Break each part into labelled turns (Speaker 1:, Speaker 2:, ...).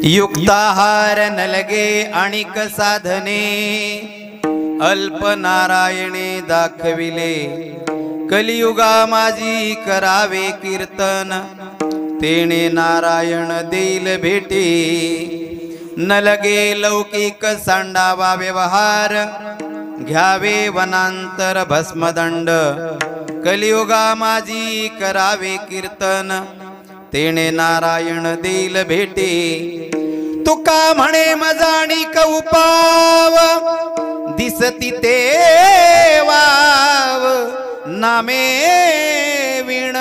Speaker 1: युक्ताहार न लगे आणिक साधने, अल्प नारायणे दाखविले. कलियुगा माझी करावे कीर्तन, तेणे नारायण देईल भेटी. न लगे लौकिक सांडावा व्यवहार, घ्यावे वनांतर भस्मदंड. कलियुगा माझी करावे कीर्तन, तेणे नारायण देईल भेटी. तुका म्हणे मजाणिक उपाव, दिसती ते वाव. नामे विण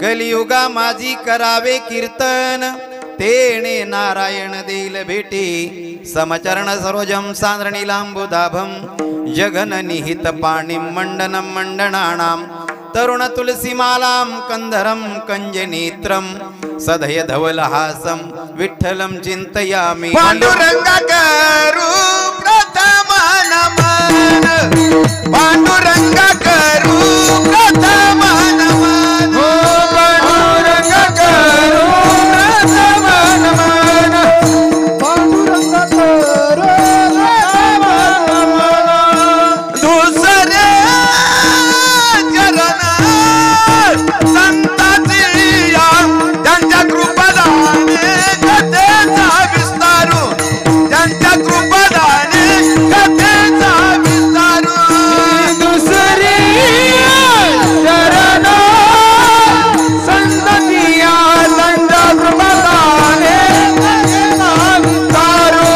Speaker 1: कलियुगा माझी करावे कीर्तन, तेणे नारायण देईल भेटी. समचरण सरोजम सांद्रणीलांबुदाभम, जगन निहित पाणिं मंडनं मंडनानां. तरुण तुलसीमालां कंधरं कंजनेत्रं, सदय धवलहासं विठ्ठलं चिंतयामि.
Speaker 2: पांडुरंगा करू प्रथम नमन, पांडुरंगा करू प्रथम नमन. पांडुरंगा करू प्रथम नमन, पांडुरंगा करू प्रथम नमन. दुसरे चरण संतांची या, त्यांच्या कृपादाने कथेचा विस्तारू, त्यांच्या कृपादाने कथेचा विस्तारू. दुसरी चरण संतती या, त्यांच्या कृपादाने कथेचा विस्तारू.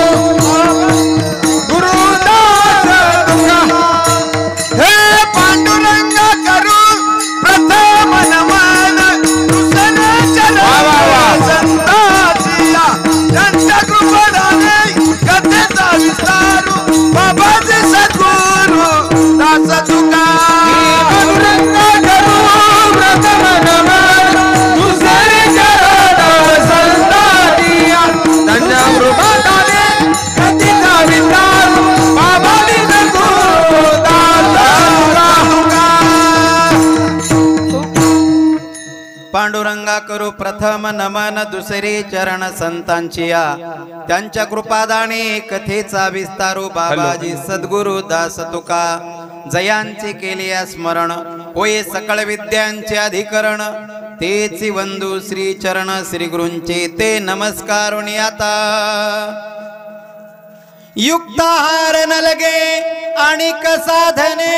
Speaker 2: गुरुदास तुका हे पांडुरंगा करू प्रथम नमन. दुसरे चरण संतांची या, त्यांच्या कृपादाने कथेचा विस्तारू. बाबाजी सद्गुरु दास तुका पांडुरंगा करू प्रथम नमन. दुसरे चरण संतांची या, त्यांच्या कृपादाने कथेचा विस्तारू. बाबाजी सद्गुरु दास तुका.
Speaker 1: पांडुरंगा करू प्रथम नमन, दुसरे चरण संतांची या, त्यांच्या कृपादाने कथेचा विस्तारू. बाबाजी सद्गुरु दास तुका, जयांचे केले स्मरण, होय सकळ विद्यांचे अधिकरण. तेची वंदू श्री चरण श्री गुरूंचे ते नमस्कारुणी आता. युक्ताहार न लगे आणिक साधने,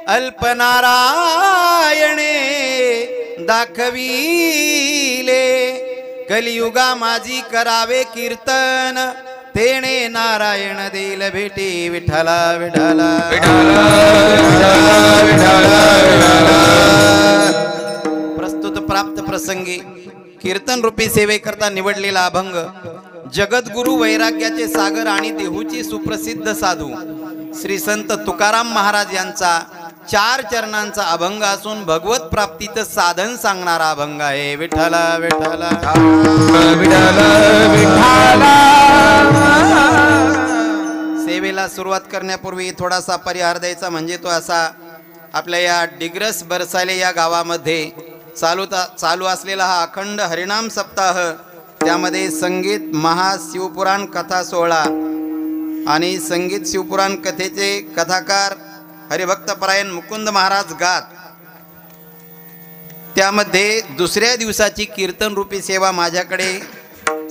Speaker 1: अल्प नारायणे दाखविले. कलियुगा माझी करावे कीर्तन, तेणे नारायण देईल भेटी. विठ्ठला विठ्ठला प्रस्तुत प्राप्त प्रसंगी कीर्तन रूपी सेवेकरता निवडलेला अभंग, जगद्गुरु वैराग्याचे सागर आणि देहूची सुप्रसिद्ध साधू श्री संत तुकाराम महाराज यांचा 4 चरणांचा अभंग असून भगवत प्राप्तीचं साधन सांगणारा अभंग आहे. विठ्ठला विठ्ठला
Speaker 2: विठ्ठला विठ्ठला.
Speaker 1: सेवेला सुरुवात करण्यापूर्वी थोडासा परिहार द्यायचा, म्हणजे तो असा, आपल्या या डिग्रस बरसाले या गावामध्ये चालू असलेला हा अखंड हरिनाम सप्ताह, त्यामध्ये संगीत महाशिवपुराण कथा सोहळा आणि संगीत शिवपुराण कथेचे कथाकार हरिभक्तपरायण मुकुंद महाराज गात, त्यामध्ये दुसऱ्या दिवसाची कीर्तन रूपी सेवा माझ्याकडे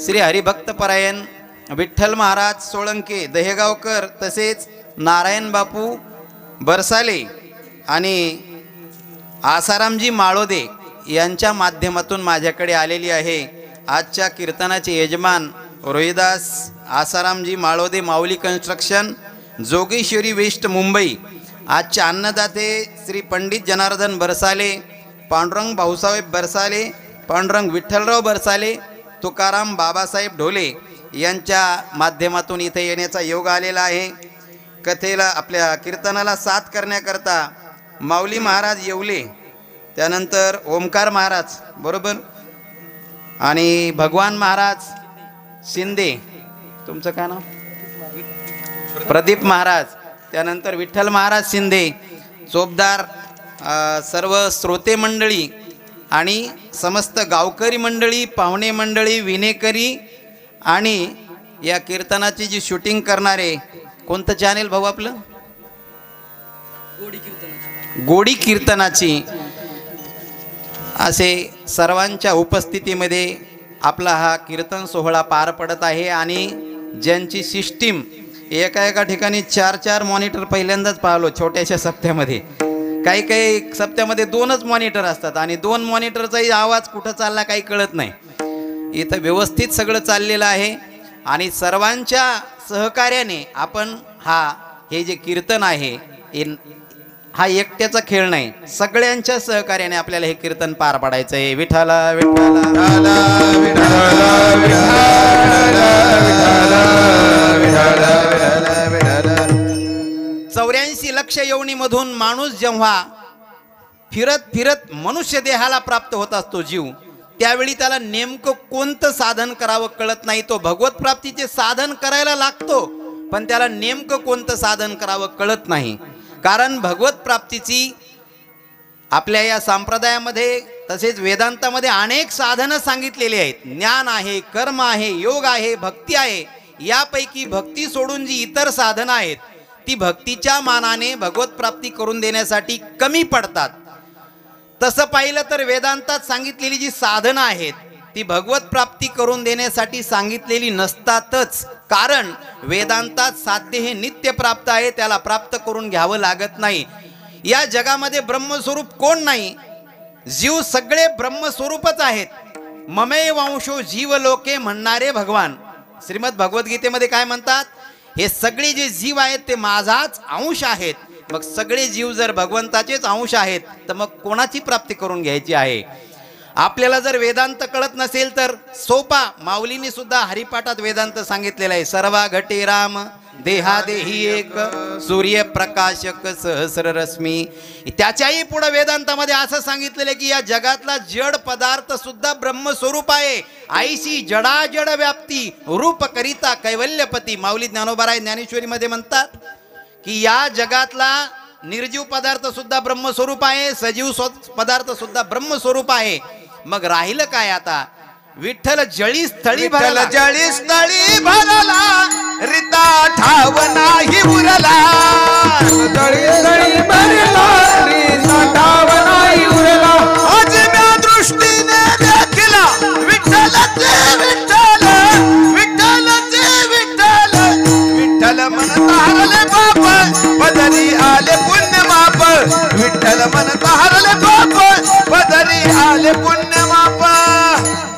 Speaker 1: श्री हरिभक्तपरायण विठ्ठल महाराज सोळंके दहेगावकर, तसेच नारायण बापू बरसाले आणि आसारामजी माळोदे यांच्या माध्यमातून माझ्याकडे आलेली आहे. आजच्या कीर्तनाचे यजमान रोहिदास आसारामजी माळोदे, माऊली कन्स्ट्रक्शन, जोगेश्वरी वेस्ट, मुंबई. आजचे अन्नदाते श्री पंडित जनार्दन बरसाले, पांडुरंग भाऊसाहेब बरसाले, पांडुरंग विठ्ठलराव बरसाले, तुकाराम बाबासाहेब ढोले यांच्या माध्यमातून इथे येण्याचा योग आलेला आहे. कथेला आपल्या कीर्तनाला साथ करण्याकरता माऊली महाराज येवले, त्यानंतर ओमकार महाराज बरोबर, आणि भगवान महाराज शिंदे, तुमचं काय नाव, प्रदीप महाराज, त्यानंतर विठ्ठल महाराज शिंदे, चोपदार, सर्व श्रोते मंडळी आणि समस्त गावकरी मंडळी, पाहुणे मंडळी, विनेकरी आणि या कीर्तनाची जी शूटिंग करणारे, कोणतं चॅनेल भाऊ आपलं? गोडी कीर्तनाची, असे सर्वांच्या उपस्थितीमध्ये आपला हा कीर्तन सोहळा पार पडत आहे. आणि ज्यांची सिस्टीम एका ठिकाणी 4 मॉनिटर पहिल्यांदाच पाहिलो छोट्याशा सप्त्यामध्ये. काही सप्त्यामध्ये 2च मॉनिटर असतात आणि 2 मॉनिटरचाही आवाज कुठं चालला काही कळत नाही. इथं व्यवस्थित सगळं चाललेलं आहे आणि सर्वांच्या सहकार्याने आपण हे जे कीर्तन आहे हा एकट्याचा खेळ नाही, सगळ्यांच्या सहकार्याने आपल्याला हे कीर्तन पार पाडायचं आहे. विठ्ठला विठ्ठला 84 लक्ष योनीमधून माणूस जेव्हा फिरत फिरत मनुष्य देहाला प्राप्त होत असतो जीव, त्यावेळी त्याला नेमकं कोणतं साधन करावं कळत नाही. तो भगवत प्राप्तीचे साधन करायला लागतो, पण त्याला नेमकं कोणतं साधन करावं कळत नाही. कारण भगवत प्राप्तीची आपल्या या संप्रदायामध्ये तसेच वेदांतामध्ये अनेक साधनं सांगितलेली आहेत. ज्ञान आहे, कर्म आहे, योग आहे, भक्ती आहे. यापैकी भक्ती सोडून जी इतर साधनं आहेत ती भक्तीच्या मानाने भगवत प्राप्ती करून देण्यासाठी कमी पडतात. तसं पाहिलं तर वेदांतात सांगितलेली जी साधनं आहेत ती भगवत प्राप्ती करून देण्यासाठी सांगितलेली नसतातच. कारण वेदांतात साध्य हे नित्य प्राप्त आहे, त्याला प्राप्त करून घ्यावं लागत नाही. या जगामध्ये ब्रह्मस्वरूप कोण नाही, जीव सगळे ब्रह्मस्वरूपच आहेत. ममे वंशो जीव लोके म्हणणारे भगवान श्रीमद भगवद्गीतेमध्ये काय म्हणतात, हे सगळे जे जीव आहेत ते माझाच अंश आहेत. मग सगळे जीव जर भगवंताचेच अंश आहेत तर मग कोणाची प्राप्ती करून घ्यायची आहे. आपल्याला जर वेदांत कळत नसेल तर सोपा, माऊलींनी सुद्धा हरिपाठात वेदांत सांगितलेला आहे. सर्वा घटे राम देहा देही एक, सूर्यप्रकाशक सहस्र रश्मी. त्याच्याही पुढे वेदांतामध्ये असं सांगितलेलं आहे की या जगातला जड पदार्थ सुद्धा ब्रह्मस्वरूप आहे. आईशी जडाजड व्याप्ती रूप करिता कैवल्यपती. माऊली ज्ञानोबाराय ज्ञानेश्वरीमध्ये म्हणतात की या जगातला निर्जीव पदार्थ सुद्धा ब्रह्मस्वरूप आहे, सजीव पदार्थ सुद्धा ब्रह्मस्वरूप आहे. मग राहिलं काय आता, विठ्ठल जळी स्थळी भरला,
Speaker 2: जळी स्थळी भरला, रिता ठाव नाही उरला. जळी स्थळी भरला, रिता ठाव नाही उरला. अजम्या दृष्टीने देखला विठ्ठलाचे विठ्ठल, विठ्ठलाचे विठ्ठल. विठ्ठल म्हणता हरले बाप, पदरी आले पुण्य माप. विठ्ठल म्हणता हरले बाप, पदरी आले पुण्य माप.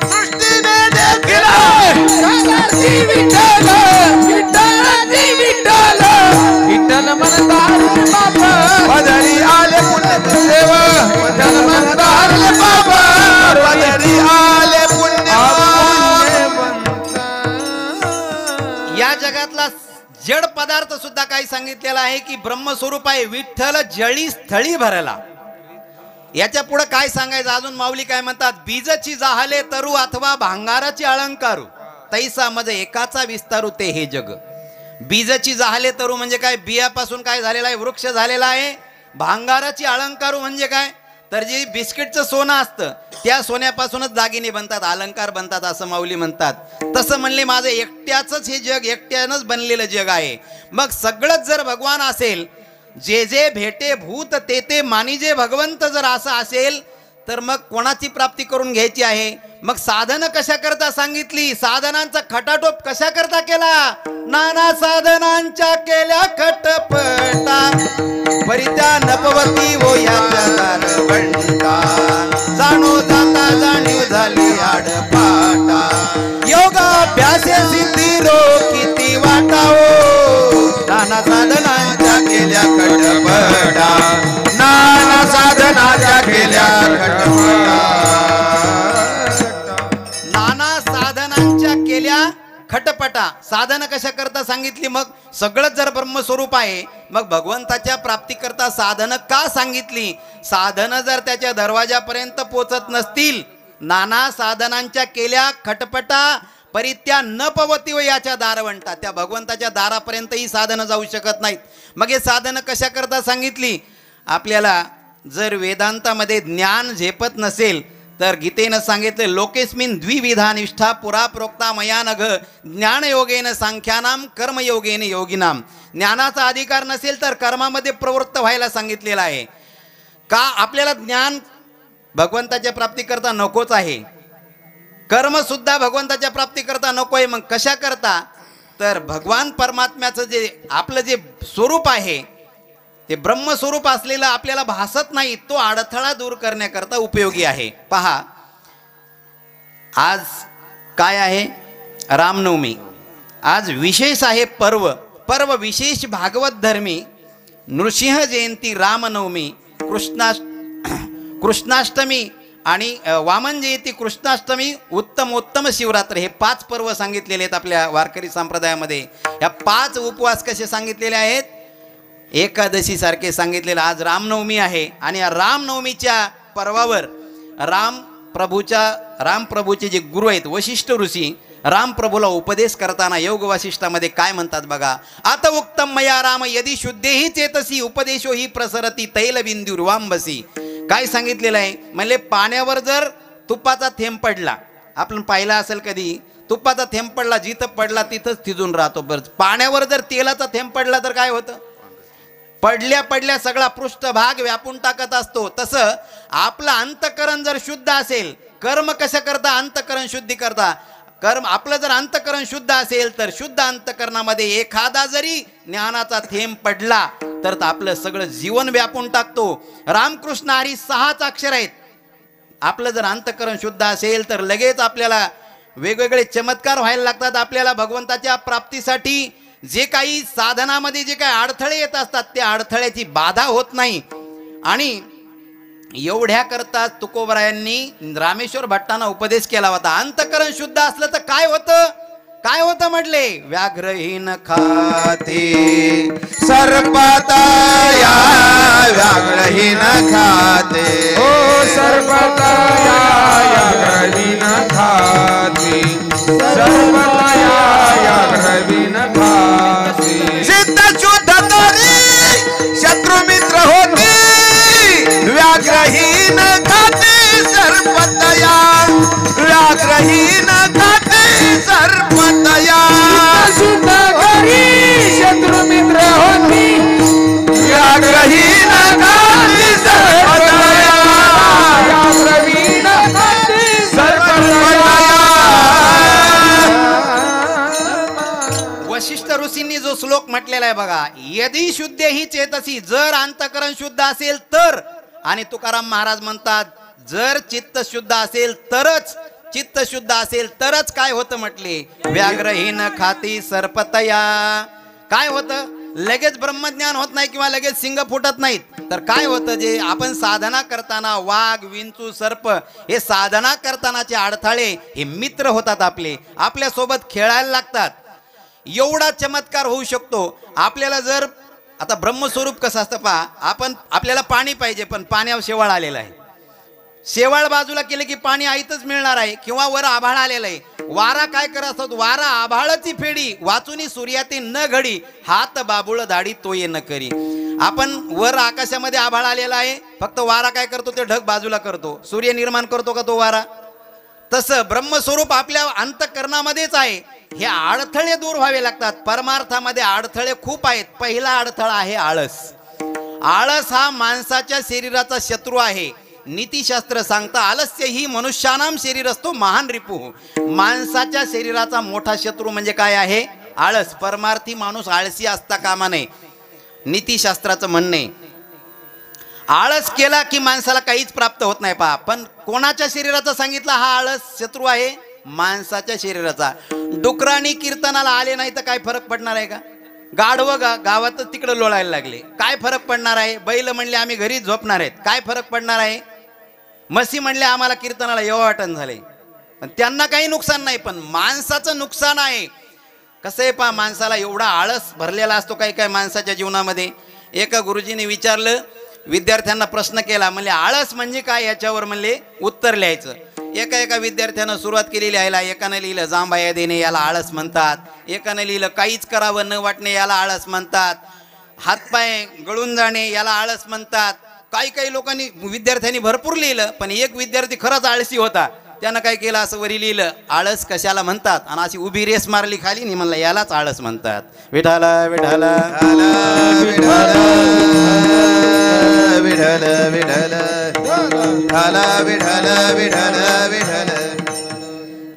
Speaker 2: दृष्टीने देखला विठ्ठल, विठ्ठलाची विठ्ठल. विठ्ठल म्हणता हरले बाप, पदरी आले पुण्य देव. विठ्ठल म्हणता हरले बाप, पदरी आले पुण्य.
Speaker 1: या जगातला जड पदार्थ सुद्धा काही सांगितलेला आहे की ब्रह्मस्वरूप आहे. विठ्ठल जळी स्थळी भरला. याच्या पुढे काय सांगायचं अजून, माऊली काय म्हणतात, बीजची जाहले तरू अथवा भांगाराची अलंकारू, तैसा मध्ये एकाचा विस्तारू ते हे जग. बीजची जाहले तरू म्हणजे काय, बियापासून काय झालेला आहे, वृक्ष झालेला आहे. भांगाराची अलंकारू म्हणजे काय, तर जे बिस्किटचं सोनं असतं त्या सोन्यापासूनच दागिने बनतात, अलंकार बनतात असं माऊली म्हणतात. तसं म्हणले माझं एकट्याच हे जग, एकट्यानंच बनलेलं जग आहे. मग सगळंच जर भगवान असेल, जे जे भेटे भूत ते ते मानी जे भगवंत जर असं असेल तर मग कोणाची प्राप्ती करून घ्यायची आहे. मग साधन कशा करता सांगितली, साधनांचा खटाटोप कशा करता केला. नाना साधनांच्या केल्या खटपटा, परित्या नपवती वो याच्या दारवंटा. जाणो जाता जाणीव झाली आडपाटा, योगाभ्यासे सिद्धी किती वाटावो. नाना साधनांच्या केल्या खटपटा, नाना साधनाच्या केल्या खटपटा. नाना साधनांच्या केल्या खटपटा. साधन कशा करता सांगितली, मग सगळंच जर ब्रह्मस्वरूप आहे मग भगवंताच्या प्राप्ती करता साधन का सांगितली. साधन जर त्याच्या दरवाजापर्यंत पोचत नसतील, नाना साधनांच्या केल्या खटपटा, परित्या न पवती व याच्या दारवंटा, त्या भगवंताच्या दारापर्यंत ही साधनं जाऊ शकत नाहीत. मग हे साधनं कशा करता सांगितली. आपल्याला जर वेदांतामध्ये ज्ञान झेपत नसेल तर गीतेनं सांगितले लोकेस्मिन द्विविधा निष्ठा पुरा प्रोक्ता मया नघ ज्ञानयोगेन सांख्यानाम कर्मयोगेन योगिनाम. ज्ञानाचा अधिकार नसेल तर कर्मामध्ये प्रवृत्त व्हायला सांगितलेलं आहे. का आपल्याला ज्ञान भगवंताच्या प्राप्तीकरता नकोच आहे, कर्म सुद्धा भगवंताच्या प्राप्तीकरता नको आहे. मग कशा करता तर भगवान परमात्म्याचं जे आपलं जे स्वरूप आहे ते ब्रह्मस्वरूप असलेलं आपल्याला भासत नाही, तो अडथळा दूर करण्याकरता उपयोगी आहे. पहा आज काय आहे, रामनवमी. आज विशेष आहे पर्व विशेष भागवत धर्मी नृसिंह जयंती, रामनवमी, कृष्णाष्टमी आणि वामन जयंती, कृष्णाष्टमी, उत्तमोत्तम शिवरात्र, हे 5 पर्व सांगितलेले आहेत आपल्या वारकरी संप्रदायामध्ये. या 5 उपवास कसे सांगितलेले आहेत, एकादशी सारखे सांगितलेलं. आज रामनवमी आहे आणि या रामनवमीच्या पर्वावर रामप्रभूचे जे गुरु आहेत वशिष्ठ ऋषी रामप्रभूला उपदेश करताना योग वासिष्ठामध्ये काय म्हणतात बघा. अत उक्तम मया राम यदि शुद्धेही चेतसी उपदेशो ही प्रसरती तैलबिंदुर्वांबसी. काय सांगितलेलं आहे म्हणजे पाण्यावर जर तुपाचा थेंब पडला, आपण पाहिला असेल कधी, तुपाचा थेंब पडला जिथं पडला तिथंच थिजून राहतो. बरं पाण्यावर जर तेलाचा थेंब पडला तर काय होतं, पडल्या सगळा पृष्ठभाग व्यापून टाकत असतो. तसं आपलं अंतकरण जर शुद्ध असेल, कर्म कशा करता अंतकरण शुद्धी करता, कर्म आपलं जर अंतकरण शुद्ध असेल तर शुद्ध अंतकरणामध्ये एखादा जरी ज्ञानाचा थेंब पडला तर आपलं सगळं जीवन व्यापून टाकतो. रामकृष्ण हरी 6च अक्षर आहेत. आपलं जर अंतकरण शुद्ध असेल तर लगेच आपल्याला वेगवेगळे चमत्कार व्हायला लागतात. आपल्याला भगवंताच्या प्राप्तीसाठी जे काही साधनामध्ये जे काही अडथळे येत असतात त्या अडथळ्याची बाधा होत नाही. आणि एवढ्या करता तुकोबरायांनी रामेश्वर भट्टांना उपदेश केला होता. अंतकरण शुद्ध असलं तर काय होतं म्हटले, व्याघ्रहीन खाते
Speaker 2: सर्पतया व्याघ्रहीन खाते, ओ सर्पतया व्याघ्रहीन खाते, सर्पतया व्याघ्रहीन खाते. सिद्ध शुद्ध तरी शत्रु मित्र होते, व्याघ्रहीन खाते सर्पतया व्याघ्रहीन खाते सर्पतया. शुद्ध करी शत्रु मित्र होती, व्याघ्रहीन खाते सर्पतया व्याघ्रहीन खाते सर्पतया.
Speaker 1: वशिष्ठ ऋषींनी जो श्लोक म्हटलेला आहे बघा, यदि शुद्ध ही चेतसी, जर अंतकरण शुद्ध असेल तर. आणि तुकाराम महाराज म्हणतात जर चित्त शुद्ध असेल तरच काय होतं म्हटले, व्याघ्रहीन खाती सर्पतया. काय होतं, लगेच ब्रह्मज्ञान होत नाही किंवा लगेच सिंग फुटत नाहीत. तर काय होतं, जे आपण साधना करताना वाघ विंचू सर्प हे साधना करतानाचे अडथळे हे मित्र होतात, आपल्या सोबत खेळायला लागतात. एवढा चमत्कार होऊ शकतो आपल्याला. जर आता ब्रह्मस्वरूप कसं असतं पहा, आपल्याला पाणी पाहिजे पण पाण्यावर शेवाळ आलेला आहे, शेवाळ बाजूला केलं की पाणी आईतच मिळणार आहे, किंवा वर आभाळ आलेलं आहे. वारा काय करत असतो, वारा आभाळाची फेडी वाचुनी सूर्याती न घडी, हात बाबुळ दाढी तो ये न करी. आपण वर आकाशामध्ये आभाळ आलेला आहे, फक्त वारा काय करतो, ते ढग बाजूला करतो. सूर्य निर्माण करतो का तो वारा? तसं ब्रह्मस्वरूप आपल्या अंतःकरणामध्येच आहे. हे अडथळे दूर व्हावे लागतात. परमार्थामध्ये अडथळे खूप आहेत. पहिला अडथळा आहे आळस. आळस हा माणसाच्या शरीराचा शत्रू आहे. नीतिशास्त्र सांगता आलस्य ही मनुष्यानाम शरीर असतो महान रिपुः. माणसाच्या शरीराचा मोठा शत्रू म्हणजे काय आहे, आळस. परमार्थी माणूस आळसी असता कामा नये, नीतिशास्त्राचं म्हणणे. आळस केला की माणसाला काहीच प्राप्त होत नाही पहा. पण कोणाच्या शरीराचा सांगितला हा आळस शत्रू आहे, माणसाच्या शरीराचा. डुकरांनी कीर्तनाला आले नाही तर काय फरक पडणार आहे का? गाढव गावातच तिकडे लोळायला लागले, काय फरक पडणार आहे? बैल म्हणले आम्ही घरी झोपणार आहेत, काय फरक पडणार आहे? म्हशी म्हणले आम्हाला कीर्तनाला येवं वाटण झाले, पण त्यांना काही नुकसान नाही. पण माणसाचं नुकसान आहे. कसं आहे पहा, माणसाला एवढा आळस भरलेला असतो काही काही माणसाच्या जीवनामध्ये. एका गुरुजीने विचारलं, विद्यार्थ्यांना प्रश्न केला, म्हणले आळस म्हणजे काय, याच्यावर म्हणले उत्तर लिहायचं. एका विद्यार्थ्यानं सुरुवात केली लिहायला. एकानं लिहिलं जांभाया देणे, याला आळस म्हणतात. एकानं लिहिलं काहीच करावं न वाटणे, याला आळस म्हणतात. हातपाय गळून जाणे, याला आळस म्हणतात. काही काही लोकांनी विद्यार्थ्यांनी भरपूर लिहिलं, पण एक विद्यार्थी खरंच आळशी होता. त्यानं काय केलं, असं वरी लिहिलं, आळस कशाला म्हणतात, आणि अशी उभी रेस मारली खाली आणि म्हणलं यालाच आळस म्हणतात. विठाल विठाल
Speaker 2: विठ्ठल विठ्ठल विठ्ठल विठ्ठल विठ्ठल.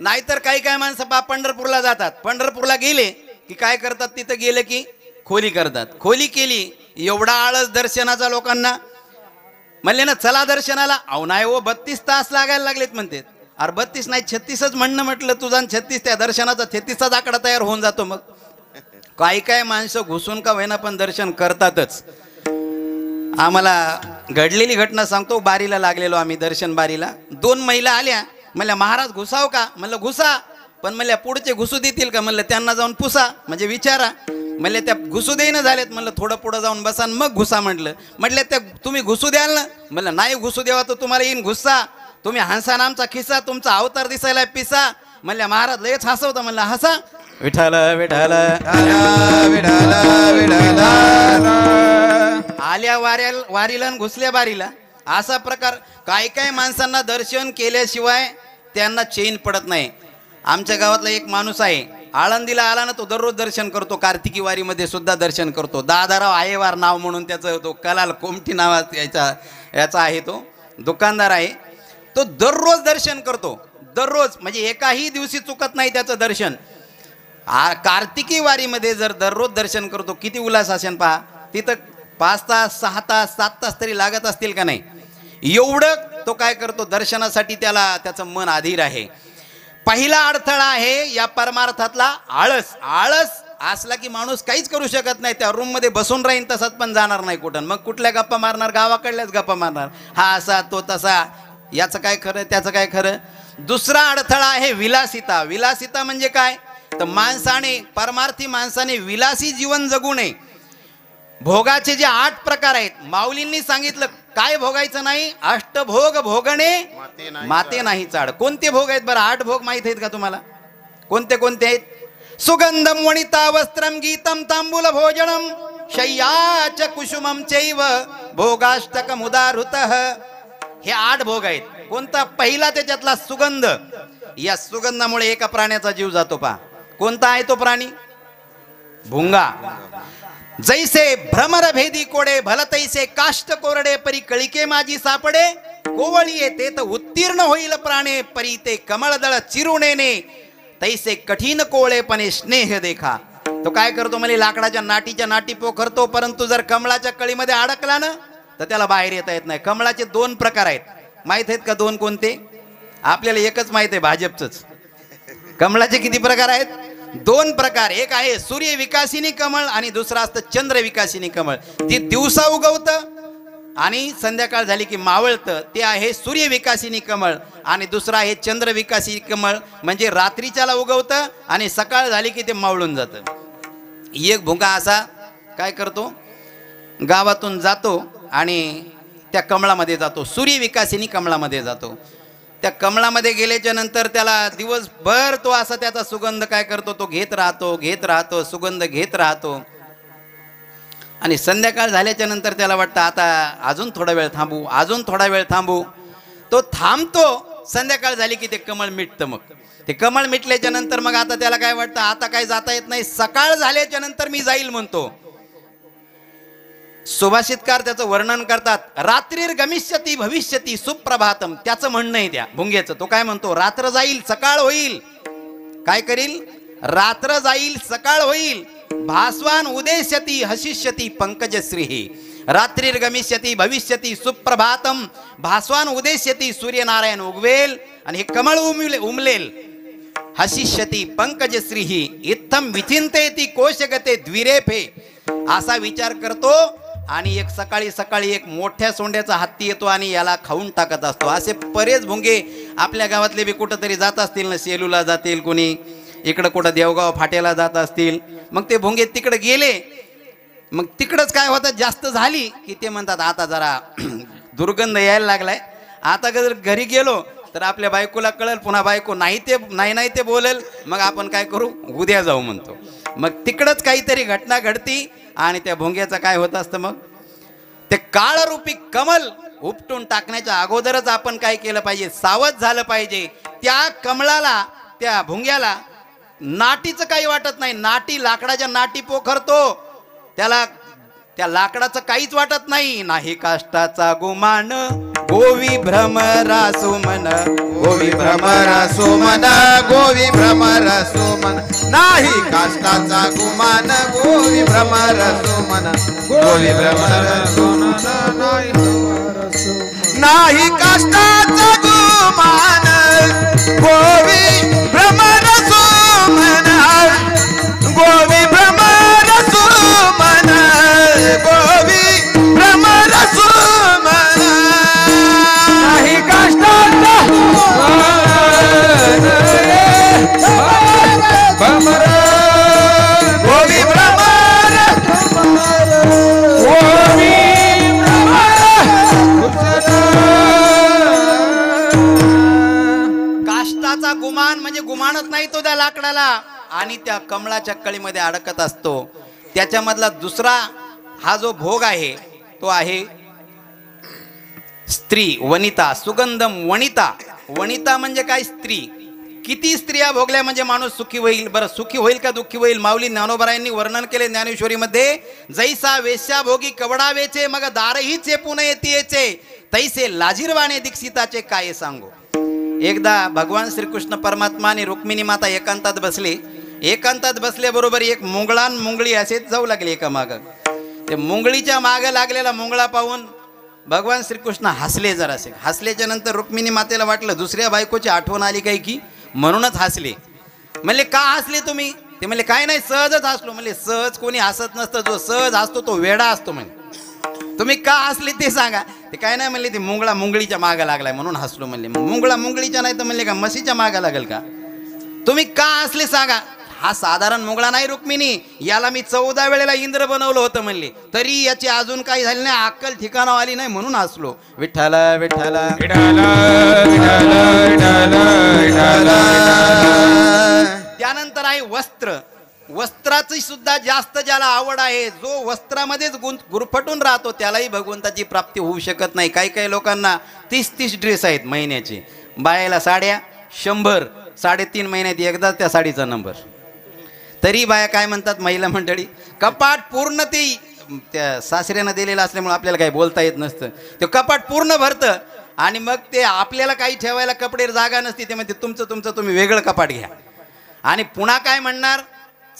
Speaker 1: नाहीतर काही काय माणसं पंढरपूरला जातात. पंढरपूरला गेले की काय करतात, तिथं गेलं की खोली करतात. खोली केली, एवढा आळस दर्शनाचा लोकांना. म्हणले ना चला दर्शनाला, अहो नाही हो 32 तास लागायला लागलेत म्हणते. अरे 32 नाही 36च म्हणणं म्हटलं तुझा, 36 त्या दर्शनाचा 33चा आकडा तयार होऊन जातो. मग काही काय माणसं घुसून का होईना पण दर्शन करतातच. आम्हाला घडलेली घटना सांगतो. बारीला लागलेलो आम्ही, दर्शन बारीला. 2 महिला आल्या, म्हणल्या महाराज घुसाव का. म्हणलं घुसा, पण म्हणल्या पुढचे घुसू देतील का. म्हणलं त्यांना जाऊन पुसा, म्हणजे विचारा. म्हणले त्या घुसू देईन झालेत. म्हणलं थोडं पुढं जाऊन बसा मग घुसा. म्हटलं त्या तुम्ही घुसू द्याल ना. म्हणलं नाही घुसू देवा तर तुम्हाला येईन घुसा. तुम्ही हंसा नामचा खिस्सा, तुमचा अवतार दिसायला पिसा. म्हणल्या महाराज लयच हसवता. म्हणलं हसा. विठाल विठाल
Speaker 2: विठ्ठल विठ्ठल.
Speaker 1: आल्या वारीला आणि घुसल्या बारीला, असा प्रकार. काय काय माणसांना दर्शन केल्याशिवाय त्यांना चैन पडत नाही. आमच्या गावातला एक माणूस आहे, आळंदीला आला ना तो दररोज दर्शन करतो. कार्तिकी वारीमध्ये सुद्धा दर्शन करतो. दादाराव आयेवार नाव म्हणून त्याचं, तो कलाल कोमठी नावाचा याचा आहे, तो दुकानदार आहे. तो दररोज दर्शन करतो, दररोज, म्हणजे एकाही दिवशी चुकत नाही त्याचं दर्शन. कार्तिकी वारीमध्ये जर दररोज दर्शन करतो, किती उल्हास असेल पहा. तिथं 5 तास 6 तास 7 तास तरी लागत असतील का नाही. एवढं तो काय करतो दर्शनासाठी, त्याचं मन अधीर आहे. पहिला अडथळा आहे या परमार्थातला आळस. आळस असला की माणूस काहीच करू शकत नाही. त्या रूम मध्ये बसून राहीन, तसंच पण जाणार नाही कुठं. मग कुठल्या गप्पा मारणार, गावाकडल्याच गप्पा मारणार. हा असा तो तसा, याचं काय खरं त्याचं काय खरं. दुसरा अडथळा आहे विलासिता. विलासिता म्हणजे काय, तर माणसाने, परमार्थी माणसाने विलासी जीवन जगू नये. भोगाचे जे 8 प्रकार आहेत, माऊलींनी सांगितलं काय भोगायचं नाही. अष्टभोग भोगणे माते नाही चाड. कोणते भोग आहेत बरं, 8 भोग माहित आहेत का तुम्हाला. कोणते कोणते आहेत. सुगंधम वनिता वस्त्रम गीतम तांबूल भोजनम शय्याच कुसुमम चैव भोगाष्टकम उदाहृतः. हे 8 भोग आहेत. कोणता पहिला त्याच्यातला सुगंध. या सुगंधामुळे एका प्राण्याचा जीव जातो. पहा कोणता आहे तो प्राणी, भुंगा. जैसे भ्रमर भेदी कोडे भलतैसे काष्ट कोरडे परी कळिके माझी सापडे. कोवळी येते तर उत्तीर्ण होईल प्राणे परी ते कमळदळ चिरुणेने तैसे कठीण कोवळेपणे स्नेह देखा. तो काय करतो, म्हणजे लाकडाच्या नाटीच्या नाटी पोखरतो, परंतु जर कमळाच्या कळीमध्ये अडकला ना तर त्याला बाहेर येता येत नाही. कमळाचे 2 प्रकार आहेत, माहित आहेत का 2 कोणते. आपल्याला एकच माहित आहे, भाजपचंच. कमळाचे किती प्रकार आहेत, 2 प्रकार. एक आहे सूर्य विकासिनी कमळ आणि दुसरा असतं चंद्र विकासिनी कमळ. ते दिवसा उगवतं आणि संध्याकाळ झाली की मावळतं. ते आहे सूर्य विकासिनी कमळ. आणि दुसरा आहे चंद्र विकासिनी कमळ, म्हणजे रात्रीच्याला उगवतं आणि सकाळ झाली की ते मावळून जातं. एक भुंगा असा काय करतो, गावातून जातो आणि त्या कमळामध्ये जातो, सूर्य विकासिनी कमळामध्ये जातो. त्या कमळामध्ये गेल्याच्या नंतर त्याला दिवसभर तो असा त्याचा सुगंध काय करतो, तो घेत राहतो, सुगंध घेत राहतो. आणि संध्याकाळ झाल्याच्या नंतर त्याला वाटतं आता अजून थोडा वेळ थांबू. तो थांबतो. संध्याकाळ झाली की ते कमळ मिटतं. मग ते कमळ मिटल्याच्या नंतर मग आता त्याला काय वाटतं, आता काय जाता येत नाही, सकाळ झाल्याच्या नंतर मी जाईल म्हणतो. सुभाषितकार त्याचं वर्णन करतात, रात्रीर गमिष्यती भविष्यती सुप्रभातम. त्याचं म्हणणं आहे त्या भुंग्याचं. तो काय म्हणतो, रात्र जाईल सकाळ होईल. काय करील, रात्र जाईल सकाळ होईल. भास्वान उदेश्यती हसिष्यती पंकजश्री. रात्रीर गमिष्यती भविष्यती सुप्रभातम. भास्वान उदेश्यती, सूर्यनारायण उगवेल आणि हे कमळ उमलेल. हसिष्यती पंकजश्री इत्थम विचिंतेती कोशगते द्विरेफे. असा विचार करतो आणि एक सकाळी एक मोठ्या सोंड्याचा हत्ती येतो आणि याला खाऊन टाकत असतो. असे बरेच भुंगे आपल्या गावातले बी कुठंतरी जात असतील ना, सेलूला जातील, कोणी इकडं कुठं देवगाव फाट्याला जात असतील. मग ते भुंगे तिकडे गेले, मग तिकडंच काय होतं, जास्त झाली की ते म्हणतात आता जरा दुर्गंध यायला लागलाय, आता जर घरी गेलो तर आपल्या बायकोला कळेल, पुन्हा बायको नाही ते बोलेल, मग आपण काय करू, उद्या जाऊ म्हणतो. मग तिकडंच काहीतरी घटना घडती आणि त्या भोंग्याचं काय होत असतं, मग ते काळरूपी कमल उपटून टाकण्याच्या अगोदरच आपण काय केलं पाहिजे, सावध झालं पाहिजे. त्या कमळाला, त्या भुंग्याला नाटीचं काही वाटत नाही. नाटी, लाकडाच्या नाटी पोखरतो, त्याला त्या लाकडाचं काहीच वाटत नाही. नाही काष्टाचा गुमान गोवी भ्रमरा सुमन,
Speaker 2: गोवी भ्रमरा सुमन, गोवी भ्रमरा सुमन. नाही काष्टाचा गुमान गोवी भ्रमरा सुमन, गोवी भ्रमरा सुमन. नाही काष्टाचा गुमान गोवी भ्रमरा सुमन, गोवी भ्रमरा सुमन, गोवी भ्रमरा सुमन. नाही काष्टाचा भ्रमर, गोवी भ्रमर, गोवी
Speaker 1: काष्टाचा गुमान म्हणजे गुमानच नाही तो त्या लाकडाला, आणि त्या कमळाच्या कळीमध्ये अडकत असतो. त्याच्यामधला दुसरा हा जो भोग आहे तो आहे स्त्री, वनिता, सुगंधम वनिता. वनिता म्हणजे काय, स्त्री. किती स्त्रिया भोगल्या म्हणजे माणूस सुखी होईल. बरं, सुखी होईल का दुःखी होईल? माऊली ज्ञानोबरायांनी वर्णन केले ज्ञानेश्वरीमध्ये. जैसा वेश्या भोगी कवडा वेचे, मग दारही चेपून येते, तैसे लाजीरवाणे दीक्षिताचे काय सांगू. एकदा भगवान श्रीकृष्ण परमात्मा आणि रुक्मिणी माता एकांतात बसले. एकांतात बसल्याबरोबर एक मुंगळान मुंगळी असेच जाऊ लागले एका माग. ते मुंगळीच्या मागे लागलेला मुंगळा पाहून भगवान श्रीकृष्ण हसले जरासे. हसल्याच्या नंतर रुक्मिणी मातेला वाटलं दुसऱ्या बायकोची आठवण आली काय की, म्हणूनच हसले. म्हणले का हसले तुम्ही? ते म्हणले काय नाही, सहजच हसलो. म्हणले सहज कोणी हसत नसतं, जो सहज हसतो तो वेडा असतो. म्हणजे तुम्ही का हसले ते सांगा. ते काय नाही म्हणले, ते मुंगळा मुंगळीच्या मागा लागलाय म्हणून हसलो. म्हणले मुंगळा मुंगळीच्या नाही तर म्हणले का म्हशीच्या मागा लागेल का? तुम्ही का हसले सांगा. हा साधारण मुंगळा नाही रुक्मिणी, याला मी 14 वेळेला इंद्र बनवलं होतं म्हणले, तरी याची अजून काही झाली नाही, अक्कल ठिकाणा आली नाही म्हणून हसलो. विठ्ठल विठ्ठल विठ्ठल विठ्ठल विठ्ठल. त्यानंतर आहे वस्त्र. वस्त्राची सुद्धा जास्त ज्याला आवड आहे, जो वस्त्रामध्येच गुरफटून राहतो, त्यालाही भगवंताची प्राप्ती होऊ शकत नाही. काही काही लोकांना 30-30 ड्रेस आहेत महिन्याचे. बायाला साड्या 100, 3.5 महिन्यात एकदाच त्या साडीचा नंबर. तरी बाया काय म्हणतात महिला मंडळी, कपाट पूर्ण ते त्या सासऱ्यानं दिलेलं असल्यामुळे आपल्याला काही बोलता येत नसतं. ते कपाट पूर्ण भरतं आणि मग ते आपल्याला काही ठेवायला कपडे जागा नसते. ते म्हणते तुमचं तुम्ही वेगळं कपाट घ्या. आणि पुन्हा काय म्हणणार,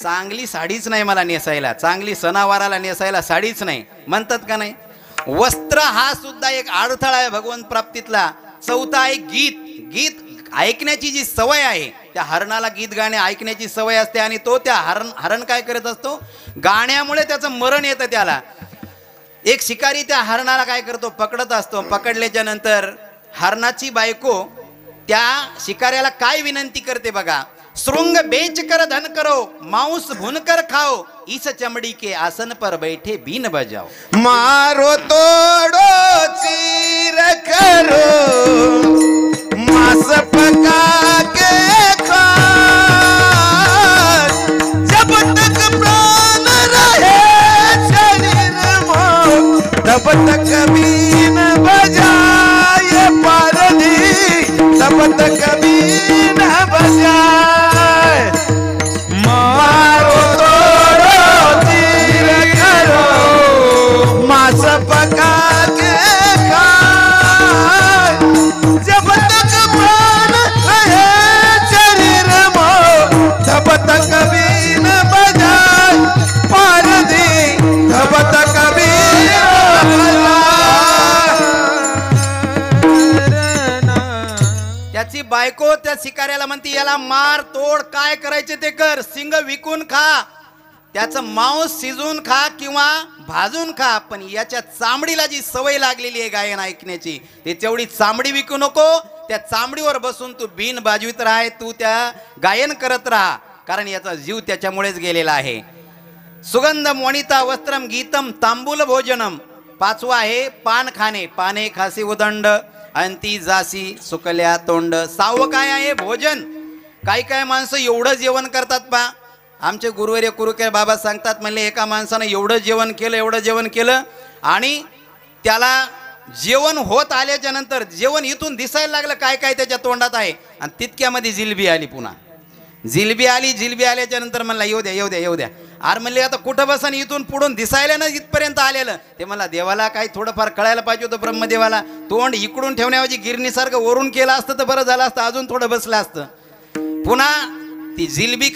Speaker 1: चांगली साडीच नाही मला नेसायला, चांगली सणावाराला नेसायला साडीच नाही म्हणतात का नाही. वस्त्र हा सुद्धा एक अडथळा आहे भगवंत प्राप्तीतला. चौथा आहे गीत. गीत ऐकण्याची जी सवय आहे, त्या हरणाला गीत गाणे ऐकण्याची सवय असते आणि तो त्या हरण काय करत असतो, गाण्यामुळे त्याचं मरण येतं त्याला. एक शिकारी त्या हरणाला काय करतो, पकडत असतो. पकडल्याच्या नंतर हरणाची बायको त्या शिकाऱ्याला काय विनंती करते बघा, श्रृंग बेच कर धन करो, मांस भुनकर खाओ, इस चमड़ी के आसन पर बैठे बीन बजाओ.
Speaker 2: मारो तोड़ो चीर करो, मांस पका के खा, जब तक प्राण रहे शरीर में, तब तक बीन बजाए पारधी, तब तक बीन बजाए. मारो तोड़ो चीर करो, मांस पका के खा, जब तक प्राण रहे शरीर में, तब तक बीन बजाए पारधी, तब तक बीन
Speaker 1: त्याची बायको त्या शिकाऱ्याला म्हणते, याला मार तोड, काय करायचे ते कर, सिंग विकून खा, त्याचं मांस शिजून खा किंवा भाजून खा, पण याच्या चामडीला जी सवय लागलेली आहे गायन ऐकण्याची, ते तेवढी चामडी विकू नको. त्या चामडीवर बसून तू बीन बाजवीत राह, तू त्या गायन करत राहा, कारण याचा जीव त्याच्यामुळेच गेलेला आहे. सुगंधम वनिता वस्त्रम गीतम तांबूल भोजनम. पाचवा आहे पान खाणे. पाने खासी उदंड, अंती जासी सुकल्या तोंड. सहावं काय आहे, भोजन. काही काय माणसं एवढं जेवण करतात पा. आमचे गुरुवर्य कुरुके बाबा सांगतात, म्हणले एका माणसानं एवढं जेवण केलं आणि त्याला जेवण होत आल्याच्या नंतर जेवण इथून दिसायला लागलं काय काय त्याच्या तोंडात आहे, आणि तितक्यामध्ये जिलबी आली. पुन्हा जिलबी आल्याच्या नंतर म्हणला येऊ द्या येऊ द्या येऊ द्या. अरे म्हणले आता कुठं बसन, इथून पुढून दिसायला ना इथपर्यंत आलेलं. ते मला देवाला काही थोडंफार कळायला पाहिजे होतं, ब्रह्मदेवाला. तोंड इकडून ठेवण्याऐवजी गिरणीसारखं वरून केलं असतं तर बरं झालं असतं, अजून थोडं बसलं असतं. पुन्हा ती जिलबी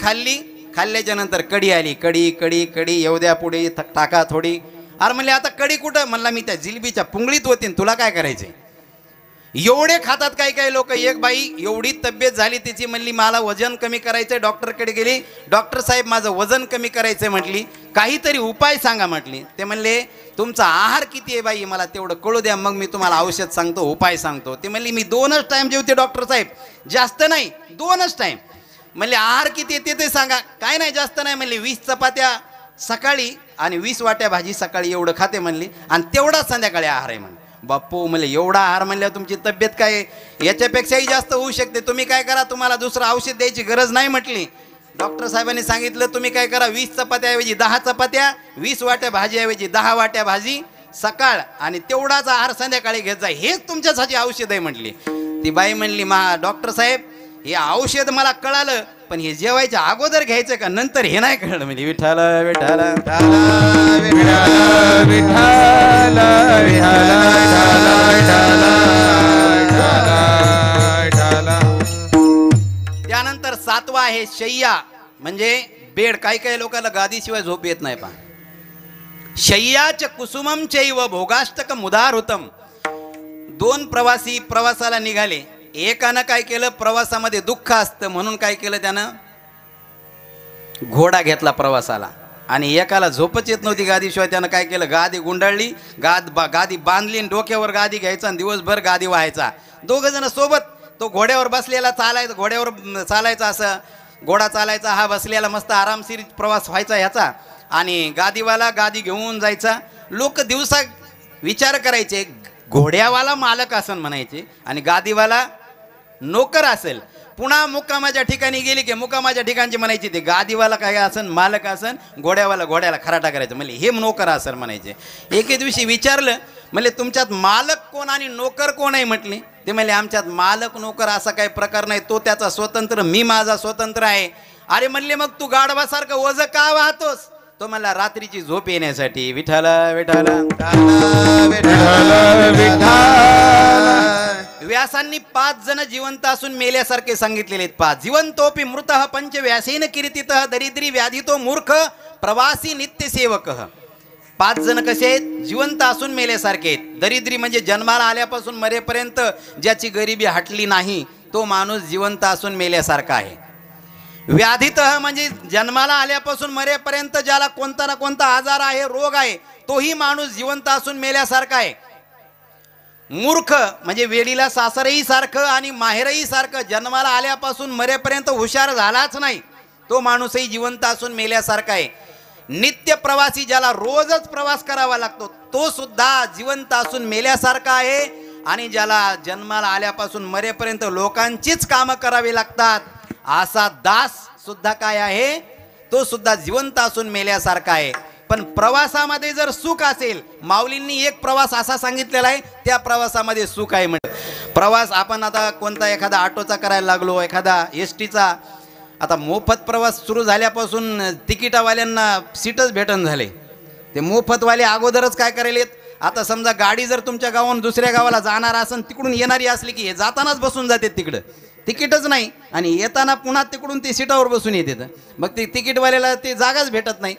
Speaker 1: खाल्ल्याच्या नंतर कढी आली. कढी येऊ द्या, पुढे टाका थोडी. अरे म्हणले आता कढी कुठं, म्हणला मी त्या जिलबीच्या पुंगळीत होती, तुला काय करायचे. एवढे खातात काही काही लोक. एक बाई एवढी तब्येत झाली तिची, म्हणली मला वजन कमी करायचंय, डॉक्टरकडे गेली. डॉक्टर साहेब माझं वजन कमी करायचंय म्हटली, काहीतरी उपाय सांगा म्हटली. ते म्हणले तुमचा आहार किती आहे बाई, मला तेवढं कळू द्या, मग मी तुम्हाला औषध सांगतो, उपाय सांगतो. ते म्हणली मी 2च टाइम जेवते डॉक्टर साहेब, जास्त नाही, 2च टाइम. म्हणले आहार किती आहे ते सांगा. काय नाही जास्त नाही म्हणले, 20 चपात्या सकाळी आणि 20 वाट्या भाजी सकाळी एवढं खाते म्हणली, आणि तेवढा संध्याकाळी आहार आहे म्हणले. बाप्पू म्हणले एवढा आहार म्हणल्यावर तुमची तब्येत काय याच्यापेक्षाही जास्त होऊ शकते, तुम्ही काय करा, तुम्हाला दुसरं औषध द्यायची गरज नाही म्हटली. डॉक्टर साहेबांनी सांगितलं तुम्ही काय करा, 20 चपात्याऐवजी 10 चपात्या, 20 वाट्या भाजीऐवजी 10 वाट्या भाजी सकाळ, आणि तेवढाच आहार संध्याकाळी घेत जा, हेच तुमच्यासाठी औषध आहे म्हटली. ती बाई म्हणली डॉक्टर साहेब हे औषध मला कळालं, पण हे जेवायच्या अगोदर घ्यायचं का नंतर हे नाही कळलं. म्हणजे विठ्ठल विठ्ठल त्यानंतर 7वा आहे शय्या, म्हणजे बेड. काही काही लोकांना गादीशिवाय झोप येत नाही. पा शय्याच कुसुमम चैव भोगाष्टक मुदारहुतम. 2 प्रवासी प्रवासाला निघाले. एकानं काय केलं, प्रवासामध्ये दुःख असतं म्हणून काय केलं त्यानं, घोडा घेतला प्रवासाला. आणि एकाला झोपच येत नव्हती गादीशिवाय, त्यानं काय केलं, गादी गुंडाळली, गादी बांधली, डोक्यावर गादी घ्यायचा आणि दिवसभर गादी व्हायचा. 2 जण सोबत. तो घोड्यावर बसलेला चालायचा, घोड्यावर चालायचा, असं घोडा चालायचा, हा बसलेला मस्त आरामशीर प्रवास व्हायचा ह्याचा. आणि गादीवाला गादी घेऊन जायचा. लोक दिवसा विचार करायचे, घोड्यावाला मालक असन म्हणायचे आणि गादीवाला नोकर असेल. पुन्हा मुक्कामाच्या ठिकाणी गेली की मुक्कामाच्या ठिकाणची म्हणायची ते गादीवाला काय असन, मालक असन, घोड्यावाला घोड्याला खराटा करायचं, म्हणजे हे नोकर असेल म्हणायचे. एके दिवशी विचारलं, म्हणले तुमच्यात मालक कोण आणि नोकर कोण आहे म्हटले. ते म्हणले आमच्यात मालक नोकर असा काही प्रकार नाही, तो त्याचा स्वतंत्र, मी माझा स्वतंत्र आहे. अरे म्हणले मग तू गाढवासारखं ओझं का वाहतोस. तो म्हणला रात्रीची झोप येण्यासाठी. विठ्ठल विठ्ठल व्यासांनी 5 जण जिवंत असून मेल्यासारखे सांगितलेले आहेत. 5 जिवंतोपि मृतः पंच व्यासेन कीर्तितः दरिद्री व्याधितो मूर्ख प्रवासी नित्यसेवक. 5 जण कसे आहेत, जिवंत असून मेल्यासारखे आहेत. दरिद्री म्हणजे जन्माला आल्यापासून मरेपर्यंत ज्याची गरिबी हटली नाही तो माणूस जिवंत असून मेल्यासारखा आहे. व्याधितः म्हणजे जन्माला आल्यापासून मरेपर्यंत ज्याला कोणता ना कोणता आजार आहे, रोग आहे, तोही माणूस जिवंत असून मेल्यासारखा आहे. मूर्ख म्हणजे वेडीला सासरही सारखं आणि माहेरही सारखं, जन्माला आल्यापासून मरेपर्यंत हुशार झालाच नाही तो माणूसही जिवंत असून मेल्यासारखा आहे. नित्य प्रवासी ज्याला रोजच प्रवास करावा लागतो तो सुद्धा जिवंत असून मेल्यासारखा आहे. आणि ज्याला जन्माला आल्यापासून मरेपर्यंत लोकांचीच कामं करावी लागतात असा दास सुद्धा काय आहे, तो सुद्धा जिवंत असून मेल्यासारखा आहे. पण प्रवासामध्ये जर सुख असेल, माऊलींनी एक प्रवास असा सांगितलेला आहे, त्या प्रवासामध्ये सुख आहे. म्हणजे प्रवास आपण आता कोणता एखादा ऑटोचा करायला लागलो, एखादा एसटीचा. आता मोफत प्रवास सुरू झाल्यापासून तिकिटावाल्यांना सीटच भेटन झाले. ते मोफतवाले अगोदरच काय करायलेत, आता समजा गाडी जर तुमच्या गावाहून दुसऱ्या गावाला जाणार असेल, तिकडून येणारी असली की हे जातानाच बसून जाते तिकडं, तिकीटच नाही, आणि येताना पुन्हा तिकडून ते सीटावर बसून येते. मग ते तिकीटवाल्याला ते जागाच भेटत नाही.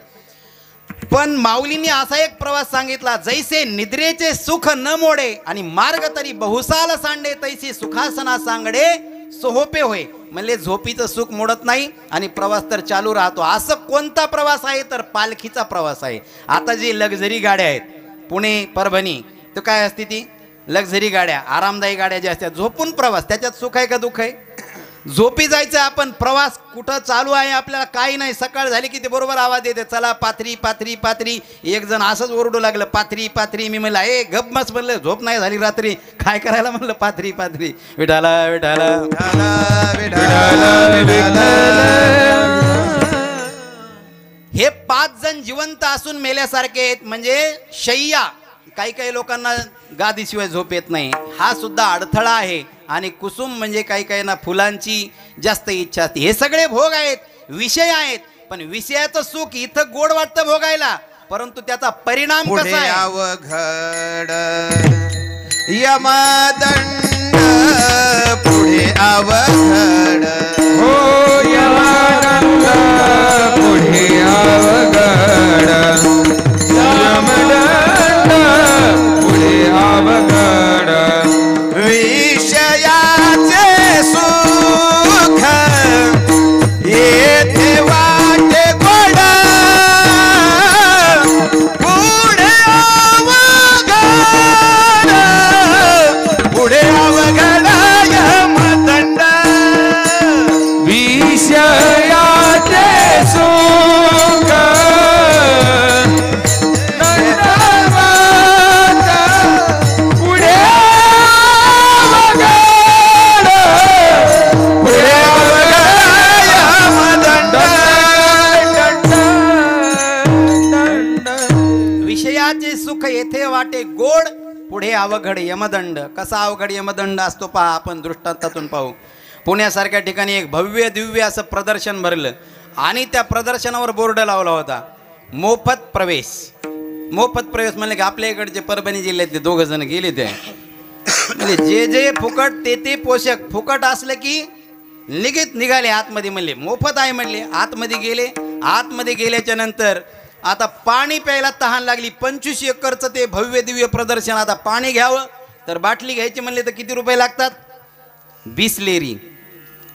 Speaker 1: पण माऊलींनी असा एक प्रवास सांगितला, जैसे निद्रेचे सुख न मोडे आणि मार्ग तरी बहुसाल सांडे, तैसे सुखासना सांगडे सोहोपे होय. म्हणजे झोपीचं सुख मोडत नाही आणि प्रवास तर चालू राहतो. असं कोणता प्रवास आहे तर पालखीचा प्रवास आहे. आता जी लक्झरी गाड्या आहेत पुणे परभणी, तर काय असते ती लक्झरी गाड्या, आरामदायी गाड्या ज्या असतात, झोपून प्रवास, त्याच्यात सुख आहे का दुःख आहे. झोपी जायचं आपण, प्रवास कुठं चालू आहे आपल्याला काही नाही. सकाळ झाली की ते बरोबर आवाज येते, चला पाथरी पाथरी पाथरी. एक जण असंच ओरडू लागलं, पाथरी पाथरी. मी म्हणलं ए गप मस्त, म्हणलं झोप नाही झाली रात्री, काय करायला म्हणलं पाथरी पाथरी. विठाला विठाला हे 5 जण जिवंत असून मेल्यासारखे आहेत. म्हणजे शय्या काही काही लोकांना गादीशिवाय झोप येत नाही, हा सुद्धा अडथळा आहे. आणि कुसुम म्हणजे काही काहींना फुलांची जास्त इच्छा असते. हे सगळे भोग आहेत, विषय आहेत. पण विषयाचं सुख इथं गोड वाटतं भोगायला, परंतु त्याचा परिणाम
Speaker 2: पुढे
Speaker 1: कसा आहे?
Speaker 2: अवघड यमदंड, पुढे अवघड
Speaker 3: हो यमदंड, पुढे अवघड यमदंड, पुढे अवघड
Speaker 2: विषयाचे सुख येथे वाटे गोड, पुढे अवघड, पुढे अवघड यमदंड.
Speaker 3: विषयाचे सुख नंदवात, पुढे अवघड,
Speaker 2: पुढे अवघड यमदंड.
Speaker 1: विषयाचे सुख येथे वाटे गोड, पुढे अवघड यमदंड. कसा अवघड यमदंड असतो पहा, आपण दृष्टांतातून पाहू. पुण्यासारख्या ठिकाणी एक भव्य दिव्य असं प्रदर्शन भरलं आणि त्या प्रदर्शनावर बोर्ड लावला होता, मोफत प्रवेश. मोफत प्रवेश म्हणले की आपल्या इकडचे परभणी जिल्ह्यातले 2 जण गेले ते म्हणजे जे जे फुकट ते पोषक फुकट असलं की निघाले आतमध्ये. म्हणले मोफत आहे म्हणले, आतमध्ये गेले. आतमध्ये गेल्याच्या नंतर आता पाणी प्यायला तहान लागली. 25 एकरचं ते भव्य दिव्य प्रदर्शन. आता पाणी घ्यावं तर बाटली घ्यायची म्हणले तर किती रुपये लागतात? 20 लेरी.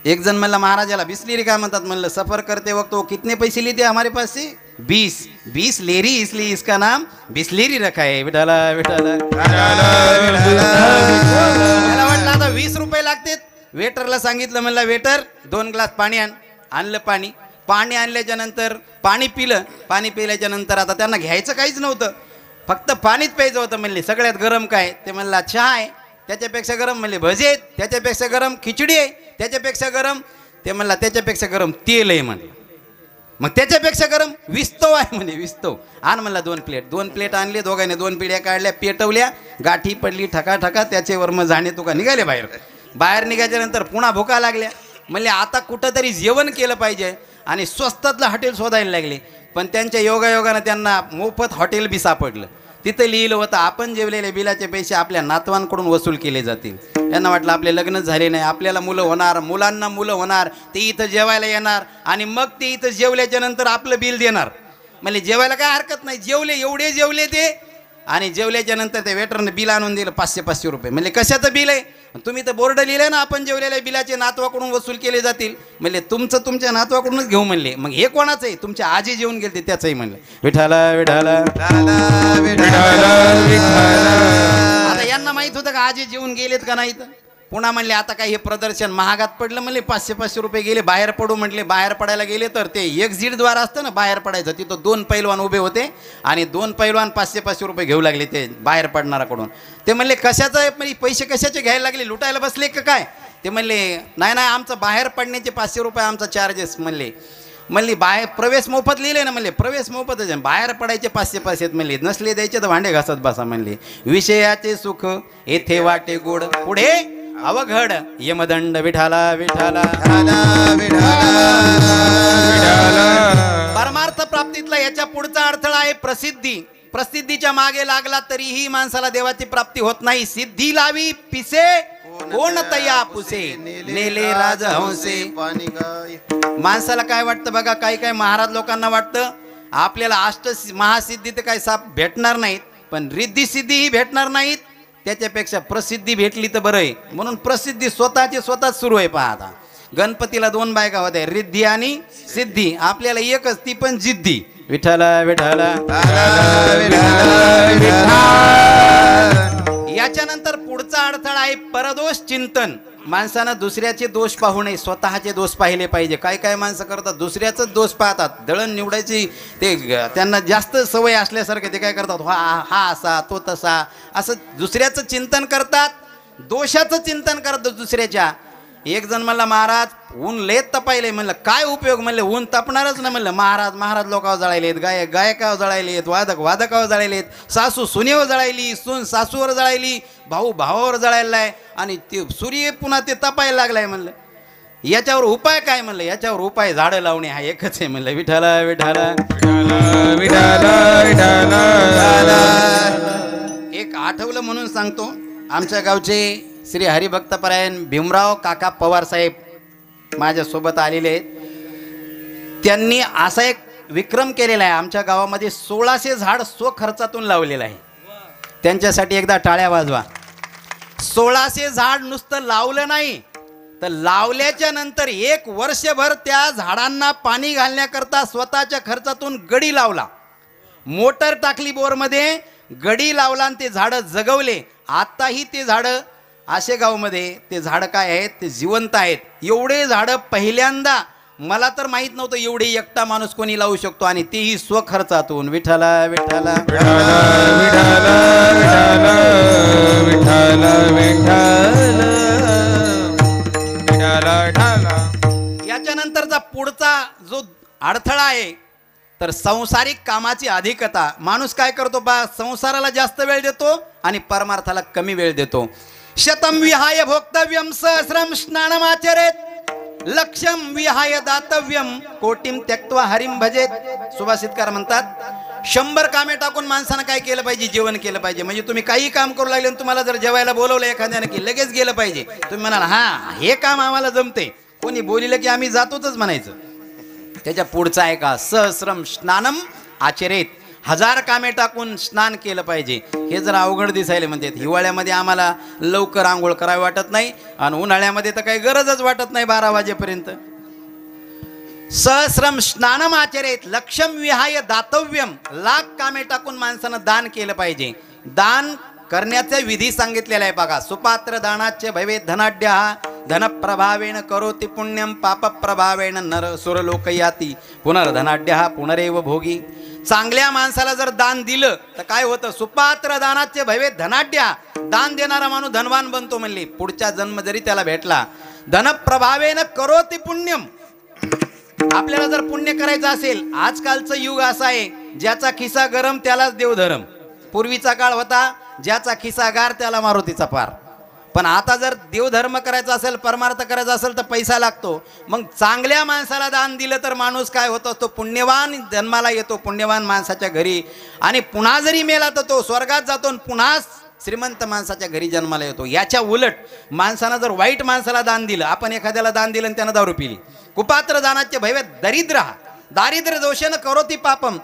Speaker 1: एक जण म्हणला महाराजाला 20 लेरी काय म्हणतात? म्हणलं सफर करते वक्त वो कितने पैसे लेते हमारे पास से? 20 लेरी, इसलिए इसका नाम बिस्लेरी रखा है. विठाला विठाला. मला वाटलं आता 20 रुपये लागतात. वेटरला सांगितलं, म्हणला वेटर 2 ग्लास पाणी आण. आणलं पाणी. पाणी आणल्याच्या नंतर पाणी पिलं. पाणी पिल्याच्या नंतर आता त्यांना घ्यायचं काहीच नव्हतं, फक्त पाणीच प्यायचं होतं. म्हणले सगळ्यात गरम काय? ते म्हणला चहा आहे. त्याच्यापेक्षा गरम म्हणले भजे आहेत. त्याच्यापेक्षा गरम खिचडी आहे. त्याच्यापेक्षा गरम ते म्हणला त्याच्यापेक्षा गरम तेल आहे म्हणलं. मग त्याच्यापेक्षा गरम विस्तव आहे म्हणे. विस्तव आण म्हणला 2 प्लेट. 2 प्लेट आणले. दोघांनी 2 पिढ्या काढल्या, पेटवल्या, गाठी पडली ठका ठका. त्याच्यावर मग जाणे तुका निघाले बाहेर. बाहेर निघायच्या नंतर पुन्हा भुका लागल्या. म्हणले आता कुठंतरी जेवण केलं पाहिजे आणि स्वस्तातलं हॉटेल शोधायला लागले. पण त्यांच्या योगायोगानं त्यांना मोफत हॉटेल बी सापडलं. तिथं लिहिलं होतं, आपण जेवलेले बिलाचे पैसे आपल्या नातवांकडून वसूल केले जातील. यांना वाटलं आपले लग्नच झाले नाही, आपल्याला मुलं होणार, मुलांना मुलं होणार, ते इथं जेवायला येणार आणि मग ते इथं जेवल्याच्या नंतर आपलं बिल देणार. म्हणजे जेवायला काय हरकत नाही. जेवले, एवढे जेवले ते. आणि जेवल्याच्या नंतर त्या वेटरनं बिल आणून दिलं 500-500 रुपये. म्हणजे कशाचं बिल आहे? तुम्ही तर बोर्ड लिहिलंय ना, आपण जेवलेल्या बिलाचे नातवाकडून वसूल केले जातील. म्हणले तुमचं तुमच्या नातवाकडूनच घेऊ म्हणले. मग हे कोणाचं आहे? तुमच्या आजी जेवून गेले त्याचंही म्हणले. विठाला विठाला. आता यांना माहित होतं का आजी जेवून गेलेत का नाहीत? पुन्हा म्हणले आता काय हे प्रदर्शन महागात पडलं. म्हणले 500-500 रुपये गेले. बाहेर पडू म्हटले. बाहेर पडायला गेले तर ते एक्झिट द्वार असतं ना बाहेर पडायचं, तिथं 2 पैलवान उभे होते आणि 2 पैलवान 500-500 रुपये घेऊ लागले ते बाहेर पडणाराकडून. ते म्हणले कशाचं आहे? म्हणजे पैसे कशाचे घ्यायला लागले? लुटायला बसले का काय? ते म्हणले नाही नाही, आमचं बाहेर पडण्याचे 500 रुपये आमचा चार्जेस. म्हणले बाहेर प्रवेश मोफत लिहिले ना. म्हणले प्रवेश मोफतच आहे, बाहेर पडायचे 500 म्हणले. नसले द्यायचे तर भांडे घासत बसा म्हणले. विषयाचे सुख येथे वाटे गोड, पुढे अवघड यमदंड. विठाला विठाला. परमार्थ प्राप्तीतला याच्या पुढचा अडथळा आहे प्रसिद्धी. प्रसिद्धीच्या मागे लागला तरीही माणसाला देवाची प्राप्ती होत नाही. सिद्धी लावी पिसे कोण तया पुसे, नेले राजहंसे. माणसाला काय वाटतं बघा, काही महाराज लोकांना वाटतं आपल्याला अष्ट महासिद्धी तर काय साप भेटणार नाहीत, पण रिद्धी सिद्धीही भेटणार नाहीत. त्याच्यापेक्षा प्रसिद्धी भेटली तर बरं आहे, म्हणून प्रसिद्धी स्वतःच सुरू आहे. पहा आता गणपतीला 2 बायका होत्या, रिद्धी आणि सिद्धी. आपल्याला एकच, ती पण जिद्दी. विठाला विठाला. याच्यानंतर पुढचा अडथळा आहे परदोष चिंतन. माणसानं दुसऱ्याचे दोष पाहू नये, स्वतःचे दोष पाहिले पाहिजे. काय माणसं करतात, दुसऱ्याचंच दोष पाहतात. दळण निवडायची ते त्यांना जास्त सवय असल्यासारखे ते काय करतात, हा असा तो तसा, असं दुसऱ्याचं चिंतन करतात, दोषाचं चिंतन करतात दुसऱ्याच्या. एक जण म्हणला महाराज ऊन लेत तपायले. म्हणलं काय उपयोग? म्हणलं ऊन तपणारच नाही. म्हणलं महाराज महाराज लोकावर जळायलेत, गायकावर जळायलेत, वादकावर जळायलेत, सासू सुनेवर जळायली, सून सासूवर जळायली, भाऊ भावावर जळायलाय आणि ते सूर्य पुन्हा ते तपायला लागलाय. म्हणलं याच्यावर उपाय काय? म्हणलं याच्यावर उपाय झाडं लावणे हा एकच आहे. म्हणलं विठाला विठाला एक आठवलं म्हणून सांगतो. आमच्या गावचे श्री हरिभक्तपरायण भीमराव काका पवार साहेब माझ्यासोबत आलेले आहेत. त्यांनी असा एक विक्रम केलेला आहे. आमच्या गावामध्ये 1600 झाड स्वखर्चातून लावलेलं आहे. त्यांच्यासाठी एकदा टाळ्या वाजवा. 1600 झाड नुसतं लावलं नाही तर लावल्याच्या नंतर 1 वर्षभर त्या झाडांना पाणी घालण्याकरता स्वतःच्या खर्चातून गडी लावला, मोटर टाकली बोरमध्ये, गडी लावला आणि ते झाडं जगवले. आताही ते झाडं आशेगावमध्ये ते झाडं काय आहेत ते जिवंत आहेत. एवढे झाडं पहिल्यांदा मला तर माहीत नव्हतं एवढे एकटा माणूस कोणी लावू शकतो आणि तेही स्वखर्चातून. विठाला विठाला याच्यानंतरचा पुढचा जो अडथळा आहे तर संसारिक कामाची अधिकता. माणूस काय करतो बा, संसाराला जास्त वेळ देतो आणि परमार्थाला कमी वेळ देतो. शतम विहाय भोक्तव्यम सहस्रम स्नानमाचरेत लक्षम विहाय दातव्यम कोटीम त्यक्त्वा हरिम भजेत. सुभाषितकार म्हणतात 100 कामे टाकून माणसानं काय केलं पाहिजे? जेवण केलं पाहिजे. म्हणजे तुम्ही काही काम करू लागले आणि तुम्हाला जर जेवायला बोलवलं एखाद्याने की लगेच गेलं पाहिजे. तुम्ही म्हणाल हा हे काम आम्हाला जमते, कोणी बोलिलं की आम्ही जातोच म्हणायचं. त्याच्या पुढचं आहे का सहस्रम स्नानम आचरेत, 1000 कामे टाकून स्नान केलं पाहिजे. हे जर अवघड दिसायला म्हणते. हिवाळ्यामध्ये आम्हाला लवकर आंघोळ करावी वाटत नाही आणि उन्हाळ्यामध्ये तर काही गरजच वाटत नाही 12 वाजेपर्यंत. सहस्रम स्नानम आचरेत लक्षम विहाय दातव्यम, 1,00,000 कामे टाकून माणसानं दान केलं पाहिजे. दान करण्याचा विधी सांगितलेला आहे बघा. सुपात्र दानाचे भवे धनाढ्य धनप्रभावेण करोति पुण्यम पापप्रभावेण नर सुरलोकयाती पुनर्धनाढ्य पुनरेव भोगी. चांगल्या माणसाला जर दान दिलं तर काय होतं? सुपात्र दानाचे भवे धनाढ्य, दान देणारा माणूस धनवान बनतो म्हणले. पुढचा जन्म जरी त्याला भेटला. धनप्रभावेण करोति पुण्यम, आपल्याला जर पुण्य करायचं असेल, आजकालचं युग असं आहे ज्याचा खिसा गरम त्यालाच देवधर्म. पूर्वीचा काळ होता ज्याचा खिसा गार त्याला मारुतीचा पार. पण आता जर देवधर्म करायचा असेल, परमार्थ करायचा असेल तर पैसा लागतो. मग चांगल्या माणसाला दान दिलं तर माणूस काय होत असतो? पुण्यवान जन्माला येतो पुण्यवान माणसाच्या घरी आणि पुन्हा जरी मेला तर तो स्वर्गात जातो आणि पुन्हा श्रीमंत माणसाच्या घरी जन्माला येतो. याच्या उलट माणसानं जर वाईट माणसाला दान दिलं, आपण एखाद्याला दान दिलं आणि त्यानं दारू पिली, कुपात्र दानाचे भैवे दरिद्र, दारिद्र्य दोषानं करोति पापम,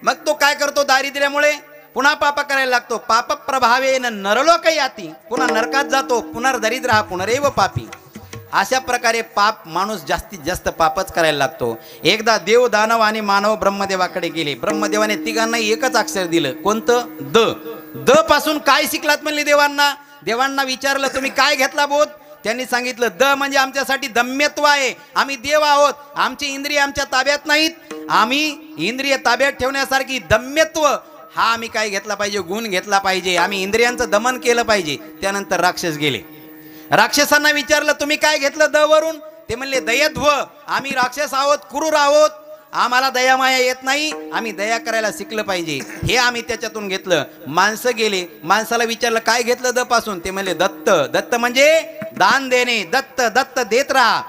Speaker 1: मग तो काय करतो? दारिद्र्यामुळे पुन्हा पाप करायला लागतो. पाप प्रभावेन नरलोक याती, पुन्हा नरकात जातो. पुनर्दरिद्र हा पुनरेव पापी. अशा प्रकारे पाप माणूस जास्तीत जास्त पापच करायला लागतो. एकदा देव दानव आणि मानव ब्रह्मदेवाकडे गेले. ब्रह्मदेवाने तिघांना एकच अक्षर दिलं. कोणतं? द. द पासून काय शिकलात म्हणले देवांना. देवांना विचारलं तुम्ही काय घेतला बोध? त्यांनी सांगितलं द म्हणजे आमच्यासाठी दम्यत्व आहे. आम्ही देव आहोत, आमची इंद्रिय आमच्या ताब्यात नाहीत. आम्ही इंद्रिय ताब्यात ठेवण्यासारखी दम्यत्व हा आम्ही काय घेतला पाहिजे? गुण घेतला पाहिजे. आम्ही इंद्रियांचं दमन केलं पाहिजे. त्यानंतर राक्षस गेले. राक्षसांना विचारलं तुम्ही काय घेतलं द वरून? ते म्हणले दयध्व, आम्ही राक्षस आहोत, क्रूर आहोत, आम्हाला दयामाया येत नाही, आम्ही दया करायला शिकलं पाहिजे. हे आम्ही त्याच्यातून घेतलं. माणसं गेले. माणसाला विचारलं काय घेतलं द पासून? ते म्हणले दत्त. दत्त म्हणजे दान देणे. दत्त दत्त देत राहा.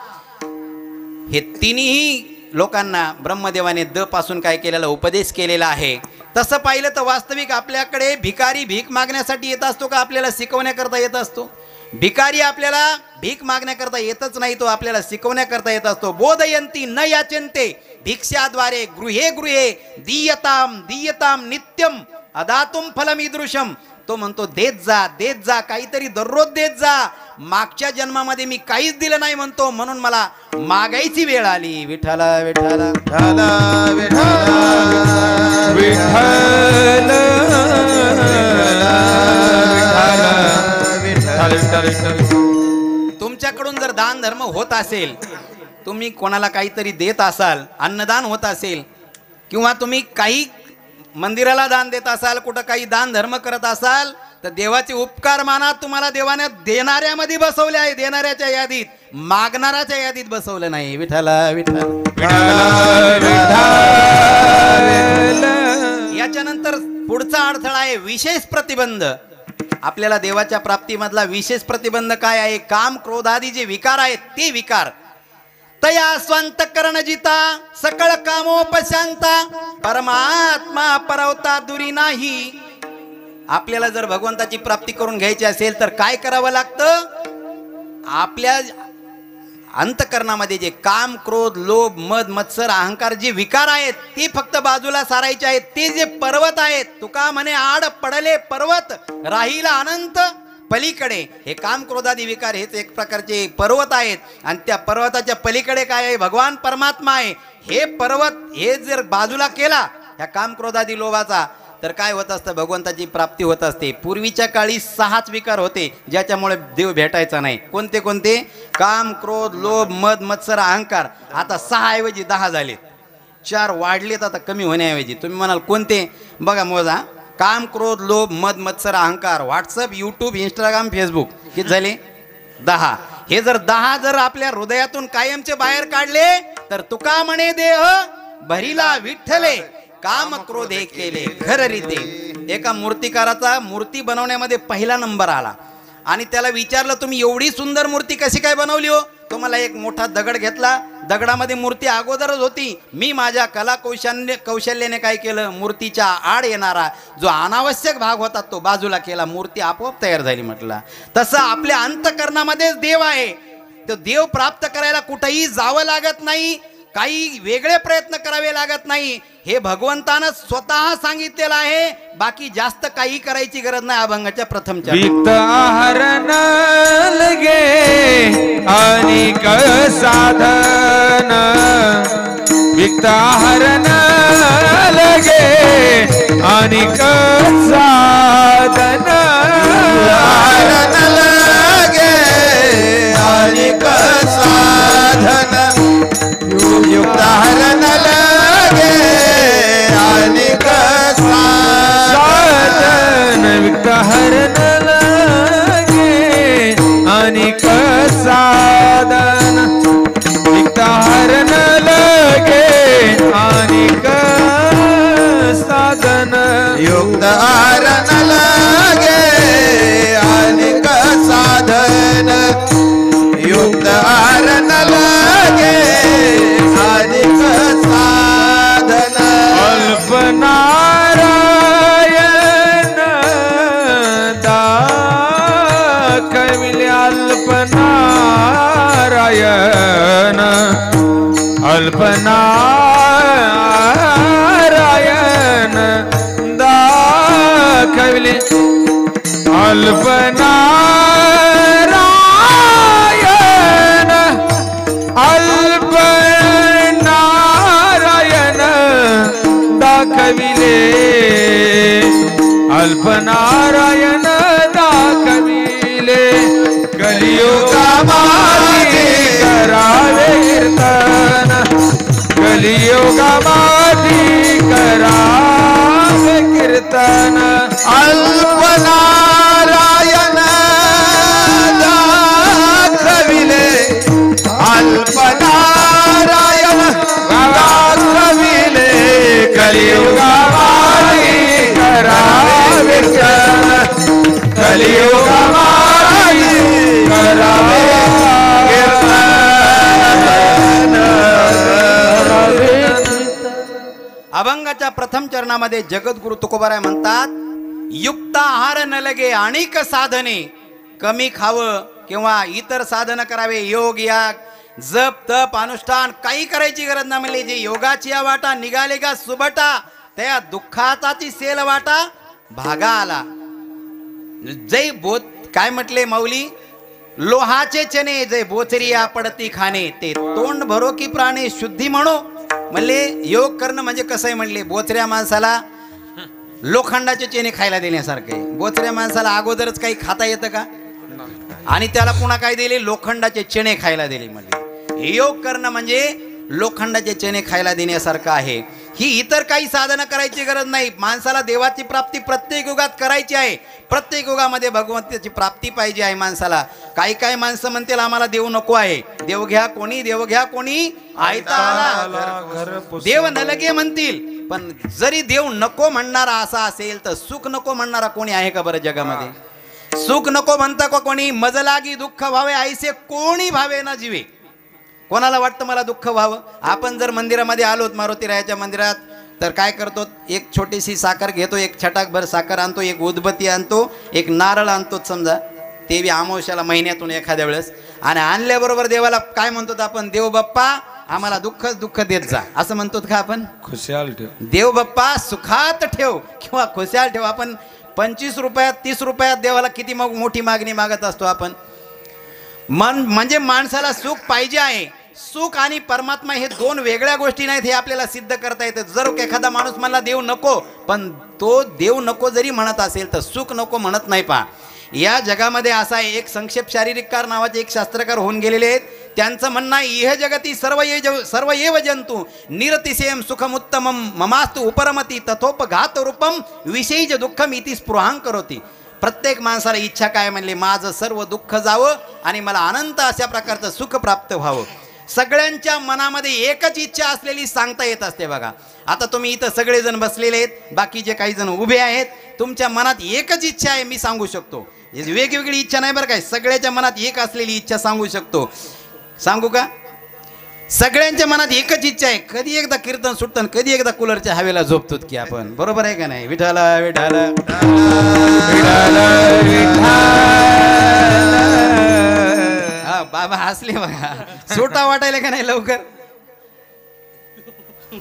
Speaker 1: हे तिन्ही लोकांना ब्रह्मदेवाने द पासून काय केलेला? उपदेश केलेला आहे. तसं पाहिलं तर वास्तविक आपल्याकडे भिकारी भीक मागण्यासाठी येत असतो का आपल्याला शिकवण्याकरता येत असतो? भिकारी आपल्याला भीक मागण्याकरता येतच नाही, तो आपल्याला शिकवण्याकरता येत असतो. बोधयंती न याचन्ते भिक्षाद्वारे गृहे गृहे दीयताम दीयताम नित्यम अदातुम फलमीदृशम. तो म्हणतो देत जा देत जा, काहीतरी दररोज देत जा. मागच्या जन्मामध्ये मी काहीच दिलं नाही म्हणतो, म्हणून मला मागायची वेळ आली. विठाला विठाला तुमच्याकडून जर दान धर्म होत असेल, तुम्ही कोणाला काहीतरी देत असाल, अन्नदान होत असेल, किंवा तुम्ही काही मंदिराला दान देत असाल, कुठं काही दान धर्म करत असाल, तर देवाचे उपकार माना. तुम्हाला देवाने देणाऱ्यामध्ये बसवले आहे, देणाऱ्याच्या यादीत. मागणाराच्या यादीत बसवलं नाही. विठ्ठल विठ्ठल. याच्यानंतर पुढचा अडथळा आहे विशेष प्रतिबंध. आपल्याला देवाच्या प्राप्तीमधला विशेष प्रतिबंध काय आहे? काम क्रोध आदी जे विकार आहेत ते विकार. तया स्वंतकरण जिता सकळ कामोपशांता परमात्मा परवता दुरी नाही. आपल्याला जर भगवंताची प्राप्ती करून घ्यायची असेल तर काय करावं लागतं? आपल्या अंतकरणामध्ये जे काम क्रोध लोभ मद मत्सर अहंकार जे विकार आहेत ते फक्त बाजूला सारायचे आहेत. ते जे पर्वत आहेत, तुका म्हणे आड पडले पर्वत राहिला अनंत पलीकडे. हे काम क्रोधादी विकार हेच एक प्रकारचे पर्वत आहेत आणि त्या पर्वताच्या पलीकडे काय आहे? भगवान परमात्मा आहे. हे पर्वत हे जर बाजूला केला या काम क्रोधादी लोभाचा तर काय होत असतं? भगवंताची प्राप्ती होत असते. पूर्वीच्या काळी 6च विकार होते ज्याच्यामुळे देव भेटायचा नाही. कोणते कोणते? काम क्रोध लोभ मद मत्सर अहंकार. आता 6 ऐवजी 10 झालेत. 4 वाढलेत आता कमी होण्याऐवजी. तुम्ही म्हणाल कोणते? बघा मोजा. काम क्रोध लोभ मद मत्सर अहंकार. व्हॉट्सअप यूट्यूब इंस्टाग्राम फेसबुक किती झाले? 10. हे जर 10 जर आपल्या हृदयातून कायमचे बाहेर काढले तर तुका म्हणे देह भरिला विठ्ठले काम क्रोध हे केले घर रीते. एका मूर्तिकाराचा मूर्ती बनवण्यामध्ये पहिला नंबर आला आणि त्याला विचारलं तुम्ही एवढी सुंदर मूर्ती कशी काय बनवली हो? तो मला एक मोठा दगड घेतला, दगडामध्ये मूर्ती अगोदरच होती, मी माझ्या कला कौशल्याने काय केलं? मूर्तीच्या आड येणारा जो अनावश्यक भाग होता तो बाजूला केला, मूर्ती आपोआप तयार झाली. म्हटलं तसं आपल्या अंतकरणामध्येच देव आहे. तो देव प्राप्त करायला कुठेही जावं लागत नाही, काही वेगळे प्रयत्न करावे लागत नाही. हे भगवंतानं स्वतः सांगितलेलं आहे. बाकी जास्त काही करायची गरज नाही. अभंगाच्या प्रथम
Speaker 3: विक्त हरण लगे अनिक साधन. विक्त हरण लगे अनिक साधन.
Speaker 2: हरण लगे अनिक साधन. युक्त हरण लगे अनिक
Speaker 3: साधन. विक्त हरण लगे अनिक साधन. विक्त हरण लगे अनिक साधन.
Speaker 2: युक्त हरण लगे अनिक साधन. युक्त हरण लगे अनिक साधन.
Speaker 3: अल्पनारायण दाखविले अल्पनारायण. अल्पनारायण दाखविले अल्पनारायण. अल्पनारायण दाखविले अल्पनारायण दाखविले. कलियुगामध्ये करावे कीर्तन. कलियुगामध्ये करावे कीर्तन.
Speaker 2: अल्पनारायण दाखविले. अल्पनारायण दाखविले.
Speaker 3: कलियुगामध्ये करावे कीर्तन. कलियुगामध्ये करावे
Speaker 1: अभंगाच्या प्रथम चरणामध्ये जगद्गुरु तुकोबाराय म्हणतात, युक्त आहार न लगे अनेक साधने. कमी खावं किंवा इतर साधन करावे, योग याग जप तप अनुष्ठान काही करायची गरज नाही. म्हणले जे योगाची वाटा निघाले का सुबटा, त्या दुःखाचाची सेल वाटा भागा आला. जय बोत काय म्हटले माऊली? लोहाचे चने जय बोचरिया पडती खाणे, ते तोंड भरो की प्राणे शुद्धी म्हणो. म्हणले योग करणं म्हणजे कसं आहे? म्हणले बोचऱ्या माणसाला लोखंडाचे चेने खायला देण्यासारखे. बोचऱ्या माणसाला अगोदरच काही खाता येतं का? आणि त्याला पुन्हा काय दिले? लोखंडाचे चणे खायला दिले. म्हणजे योग करणं म्हणजे लोखंडाचे चणे खायला देण्यासारखं आहे. ही इतर काही साधनं करायची गरज नाही. माणसाला देवाची प्राप्ती प्रत्येक युगात करायची आहे. प्रत्येक युगामध्ये भगवंताची प्राप्ती पाहिजे आहे माणसाला. काही काही माणसं म्हणतील आम्हाला देव नको आहे, देव घ्या कोणी, देव घ्या कोणी, आयता आला. देव न लगे म्हणतील, पण जरी देव नको म्हणणारा असा असेल तर सुख नको म्हणणारा कोणी आहे का बरं जगामध्ये? सुख नको म्हणता का कोणी? मज लागी दुःख व्हावे ऐसे कोणी भावे ना जीवे. कोणाला वाटतं मला दुःख व्हावं? आपण जर मंदिरामध्ये आलोत, मारुतीरायाच्या मंदिरात, तर काय करतो? एक छोटीशी साखर घेतो, एक छटाकभर साखर आणतो, एक उदबत्ती आणतो, एक नारळ आणतो समजा, ते बी अमावस्याला महिन्यातून एखाद्या वेळेस, आणि आणल्याबरोबर देवाला काय म्हणतो आपण? देव बाप्पा आम्हाला दुःख देत जा, असं म्हणतो का आपण?
Speaker 3: खुशाल ठेव.
Speaker 1: देव बाप्पा सुखात ठेव किंवा खुशाल ठेव. आपण 25 रुपयात 30 रुपयात देवाला किती मोठी मागणी मागत असतो आपण. म्हणजे माणसाला सुख पाहिजे आहे. सुख आणि परमात्मा हे दोन वेगळ्या गोष्टी नाहीत, हे आपल्याला सिद्ध करता येतं. जर एखादा माणूस म्हणला देव नको, पण तो देव नको जरी म्हणत असेल तर सुख नको म्हणत नाही. पहा, या जगामध्ये असा एक संक्षेप शारीरिककार नावाचे एक शास्त्रकार होऊन गेलेले आहेत. त्यांचं म्हणणं आहे, इह जगती सर्व एव जंतु निरतिशयम सुखमुत्तमम ममास्तु उपरमती तथोपघात रूपम विषयीच दुःखम इति स्पृहां करोती. प्रत्येक माणसाला इच्छा काय म्हणली? माझं सर्व दुःख जावं आणि मला अनंत अशा प्रकारचं सुख प्राप्त व्हावं. सगळ्यांच्या मनामध्ये एकच इच्छा असलेली सांगता येत असते बघा. आता तुम्ही इथं सगळेजण बसलेले आहेत, बाकीचे काही जण उभे आहेत, तुमच्या मनात एकच इच्छा आहे, मी सांगू शकतो. वेगवेगळी इच्छा नाही बरं काय, सगळ्याच्या मनात एक असलेली इच्छा सांगू शकतो. सांगू का? सगळ्यांच्या मनात एकच इच्छा आहे. कधी एकदा कीर्तन सुटतं, कधी एकदा कूलरच्या हवेला झोपतो की आपण, बरोबर आहे का नाही? विठाला विठाला हा बाबा हसले बघा, सोटा वाटायला का नाही लवकर.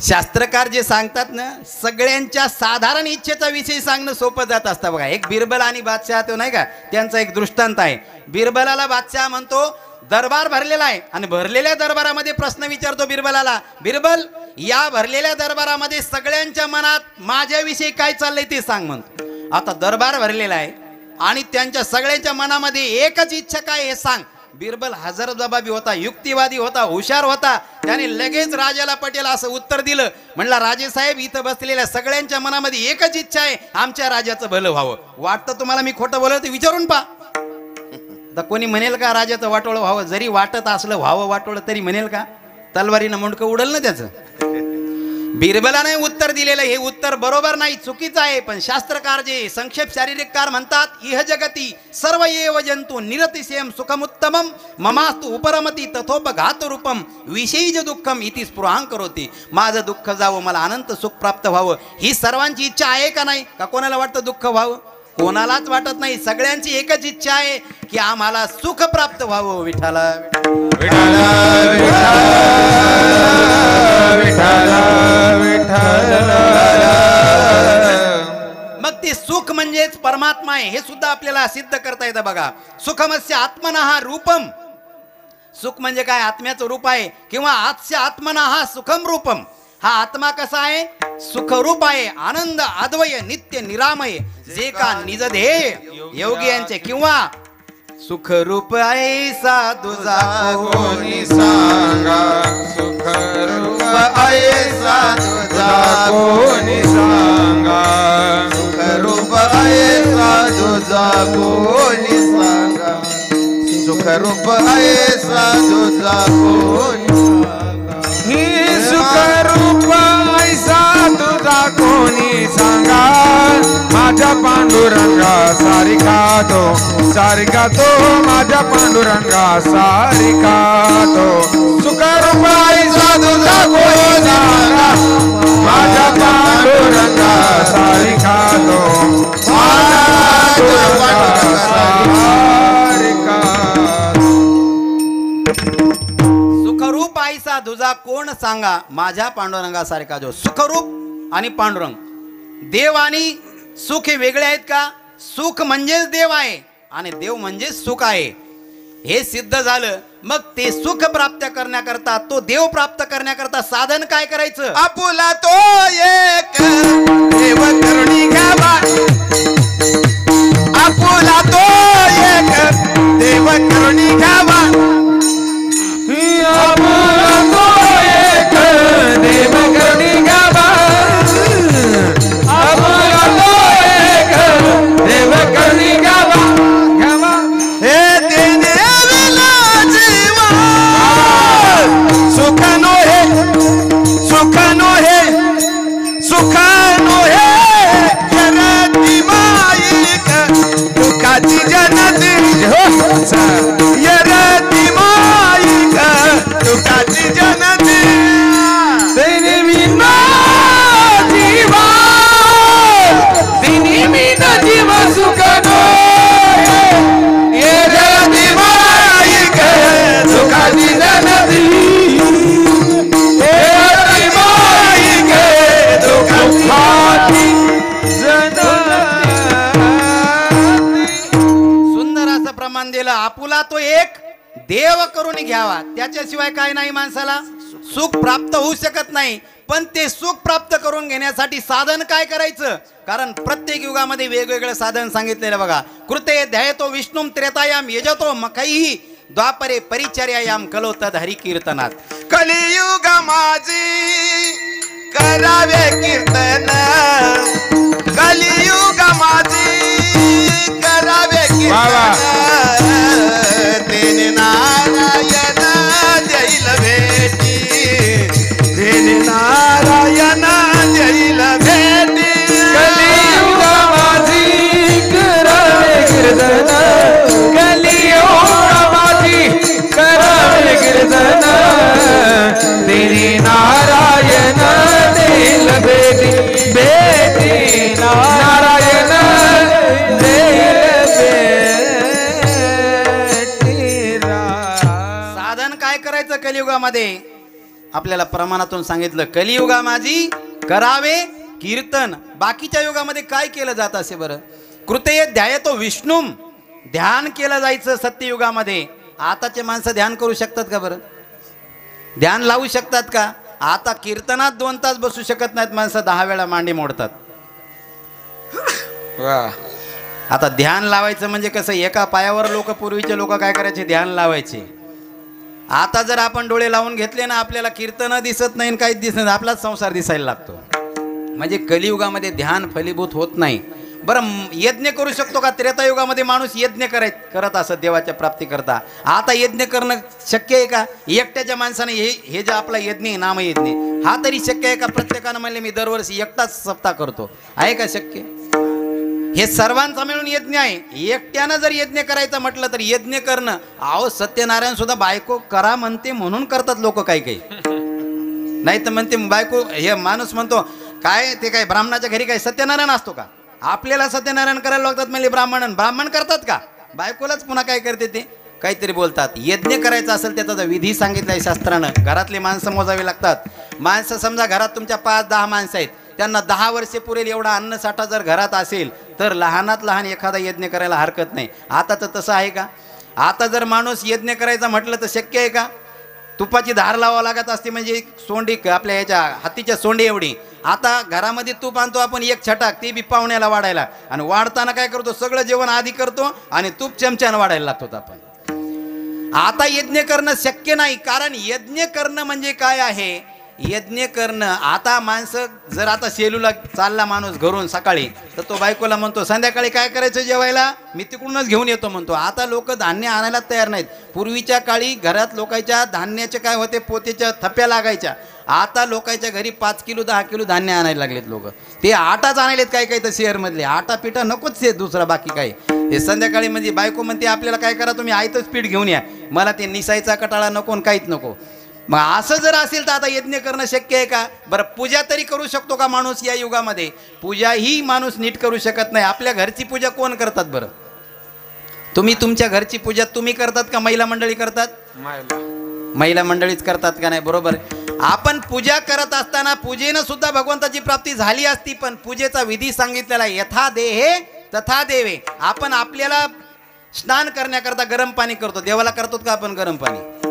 Speaker 1: शास्त्रकार जे सांगतात ना, सगळ्यांच्या साधारण इच्छेचा विषय सांगणं सोपं जात असतं बघा. एक बिरबल आणि बादशाह तो नाही का, त्यांचा एक दृष्टांत आहे. बिरबलाला बादशाह म्हणतो, दरबार भरलेला आहे आणि भरलेल्या दरबारामध्ये प्रश्न विचारतो बिरबलाला, बिरबल या भरलेल्या दरबारामध्ये सगळ्यांच्या मनात माझ्याविषयी काय चाललंय ते सांग म्हणतो. आता दरबार भरलेला आहे आणि त्यांच्या सगळ्यांच्या मनामध्ये एकच इच्छा काय हे सांग. बिरबल हजरजबाबी होता, युक्तिवादी होता, हुशार होता. त्याने लगेच राजाला पटेल असं उत्तर दिलं. म्हणला, राजेसाहेब इथं बसलेल्या सगळ्यांच्या मनामध्ये एकच इच्छा आहे, आमच्या राजाचं भलं व्हावं. वाटतं तुम्हाला मी खोटं बोलत? विचारून पा. तर कोणी म्हणेल का राजाचं वाटोळं व्हावं? जरी वाटत असलं व्हावं वाटोळं तरी म्हणेल का? तलवारीनं मुंडकं उडल ना त्याचं. बिरबलाने उत्तर दिलेलं हे उत्तर बरोबर नाही, चुकीचं आहे. पण शास्त्रकार जे संक्षेप शारीरिककार म्हणतात, इह जगती सर्व एव जंतु निरतिशयम सुखमुत्तमम ममास्तु उपरमती तथोपघात रूपम विषयीच दुःखम इति स्पृहां करोती. माझं दुःख जावं, मला अनंत सुख प्राप्त व्हावं, ही सर्वांची इच्छा आहे का नाही? का कोणाला वाटतं दुःख व्हावं? कोणालाच वाटत नाही. सगळ्यांची एकच इच्छा आहे की आम्हाला सुख प्राप्त व्हावं. विठाला
Speaker 3: विठाला विठाला विठाला.
Speaker 1: मग ते सुख म्हणजेच परमात्मा आहे, हे सुद्धा आपल्याला सिद्ध करता येतं बघा. सुखमस्य आत्मनः रूपम. सुख म्हणजे काय? आत्म्याचं रूप आहे. किंवा आत्स्य आत्मनः सुखम रूपम. हा आत्मा कसा आहे? सुखरूप आहे, आनंद अद्वय नित्य निरामय, जे का निज ध्येय योगी यांचे. किंवा सुखरूप ऐसा तुझा
Speaker 3: कोणी सांगा, सुखरूप ऐसा तुझा कोणी सांगा,
Speaker 2: सुखरूप ऐसा तुझा कोणी सांगा, सुखरूप ऐसा तुझा कोणी सांगा.
Speaker 3: ही सुखरूप ऐसा तुझा कोणी सांगा, माझ्या पांडुरंगा सारिका तो माझ्या पांडुरंगा सारिका तो. सुखरूप ऐसा तुझा कोणी सांगा, माझ्या पांडुरंगा सारिका तो माझ्या पांडुरंगा सारिका.
Speaker 1: सुखरूप ऐसा तुझा कोण सांगा, माझ्या पांडुरंगासारखा जो. सुखरूप आणि पांडुरंग, देव आणि सुख हे वेगळे आहेत का? सुख म्हणजेच देव आहे आणि देव म्हणजेच सुख आहे, हे सिद्ध झालं. मग ते सुख प्राप्त करण्याकरता, तो देव प्राप्त करण्याकरता साधन काय करायचं?
Speaker 2: आपुला तो एक देव करुणी घ्यावा, आपुला तो एक देव करुणी घ्यावा,
Speaker 3: आपुला तो एक देव करुणी घ्यावा, आपुला तो एक देव करुणी घ्यावा.
Speaker 2: हे देणे
Speaker 1: देव करून घ्यावा, त्याच्याशिवाय काय नाही माणसाला सुख प्राप्त होऊ शकत नाही. पण ते सुख प्राप्त करून घेण्यासाठी साधन काय करायचं? कारण प्रत्येक युगामध्ये वेगवेगळं साधन सांगितलेलं बघा. कृते ध्यायतो विष्णुम त्रेतायाम यजतो मखैहि द्वापरे परिचर्यायाम कलो तद हरी कीर्तनात.
Speaker 2: कलियुग माझी करावे कीर्तन, कलियुग माझी करावे कीर्तन, तेने नारायण जैल भेटी, तेने नारायण जैल भेटी.
Speaker 3: कलियुग माझी करावे कीर्तन, कलियुग माझी करावे कीर्तन, तेरी नारायण देईल भेटी, भेटी नारायण देईल भेटी.
Speaker 1: साधन काय करायचं कलियुगामध्ये? आपल्याला प्रमाणातून सांगितलं, कलियुगा माझी करावे कीर्तन. बाकीच्या युगामध्ये काय केलं जात असे बरं? कृते ध्यायतो विष्णुम, ध्यान केलं जायचं सत्ययुगामध्ये. आताचे माणसं ध्यान करू शकतात का बरं? ध्यान लावू शकतात का? आता कीर्तनात 2 तास बसू शकत नाहीत माणसं, 10 वेळा मांडी मोडतात. आता ध्यान लावायचं म्हणजे कसं? एका पायावर लोक, पूर्वीचे लोक काय करायचे? ध्यान लावायचे. आता जर आपण डोळे लावून घेतले ना, आपल्याला कीर्तन दिसत नाही, काहीच दिसत नाही, आपलाच संसार दिसायला लागतो. म्हणजे कलियुगामध्ये ध्यान फलीभूत होत नाही. बरं, यज्ञ करू शकतो का? त्रेतायुगामध्ये माणूस यज्ञ करत असत देवाच्या प्राप्ती करता. आता यज्ञ करणं शक्य आहे का? एकट्याच्या माणसाने हे जे आपला यज्ञ आहे, नामयज्ञ, हा तरी शक्य आहे का? प्रत्येकानं म्हणले मी दरवर्षी एकटाच सप्ताह करतो, आहे का शक्य? हे सर्वांचा मिळून यज्ञ आहे. एकट्यानं जर यज्ञ करायचं म्हटलं तर यज्ञ करणं, अहो सत्यनारायण सुद्धा बायको करा म्हणते म्हणून करतात लोक काही काही. नाही तर म्हणते बायको, हे माणूस म्हणतो काय ते काय ब्राह्मणाच्या घरी काय सत्यनारायण असतो का? आपल्याला सत्यनारायण करायला लागतात म्हणजे ब्राह्मण करतात का? बायकोलाच पुन्हा काय करते ते काहीतरी बोलतात. यज्ञ करायचा असेल त्याचा विधी सांगितलाय शास्त्रानं. घरातले माणसं मोजावी लागतात. माणसं समजा घरात तुमच्या 5-10 माणसं आहेत, त्यांना 10 वर्षे पुरेल एवढा अन्नसाठा जर घरात असेल तर लहानात लहान एखादा यज्ञ करायला हरकत नाही. आता तर तसं आहे का? आता जर माणूस यज्ञ करायचा म्हटलं तर शक्य आहे का? तुपाची धार लावावं लागत असते, म्हणजे सोंडी आपल्या ह्याच्या हातीच्या सोंडी एवढी. आता घरामध्ये तूप आणतो आपण 1 छटाक, ते बी पाहुण्याला वाढायला, आणि वाढताना काय करतो? सगळं जेवण आधी करतो आणि तूप चमच्यानं वाढायला लागतो आपण. आता यज्ञ करणं शक्य नाही. कारण यज्ञ करणं म्हणजे काय आहे? यज्ञ करणं, आता माणसं जर आता सेलूला चालला माणूस घरून सकाळी, तर तो बायकोला म्हणतो संध्याकाळी काय करायचं जेवायला? मी तिकडूनच घेऊन येतो म्हणतो. आता लोक धान्य आणायला तयार नाहीत. पूर्वीच्या काळी घरात लोकांच्या धान्याचे काय होते? पोतेच्या थप्प्या लागायच्या. आता लोकांच्या घरी 5 किलो 10 किलो धान्य आणायला लागलेत लोक. ते आटाच आणायलेत काही काही तर शहरमधले. आटा पिठा नकोच आहे दुसरा बाकी काही. हे संध्याकाळी म्हणजे बायको म्हणते आपल्याला काय करा, तुम्ही आयतच पीठ घेऊन या, मला ते निसायचा कटाळा नको, काहीच नको. मग असं जर असेल तर आता यज्ञ करणं शक्य आहे का? बरं, पूजा तरी करू शकतो का माणूस या युगामध्ये? पूजा ही माणूस नीट करू शकत नाही. आपल्या घरची पूजा कोण करतात बरं? तुम्ही तुमच्या घरची पूजा तुम्ही करतात का महिला मंडळी करतात? महिला मंडळीच करतात का नाही? बरोबर. आपण पूजा करत असताना पूजेनं सुद्धा भगवंताची प्राप्ती झाली असती, पण पूजेचा विधी सांगितलेला यथा देहे तथा देवे. आपण आपल्याला स्नान करण्याकरता गरम पाणी करतो, देवाला करतो का आपण गरम पाणी?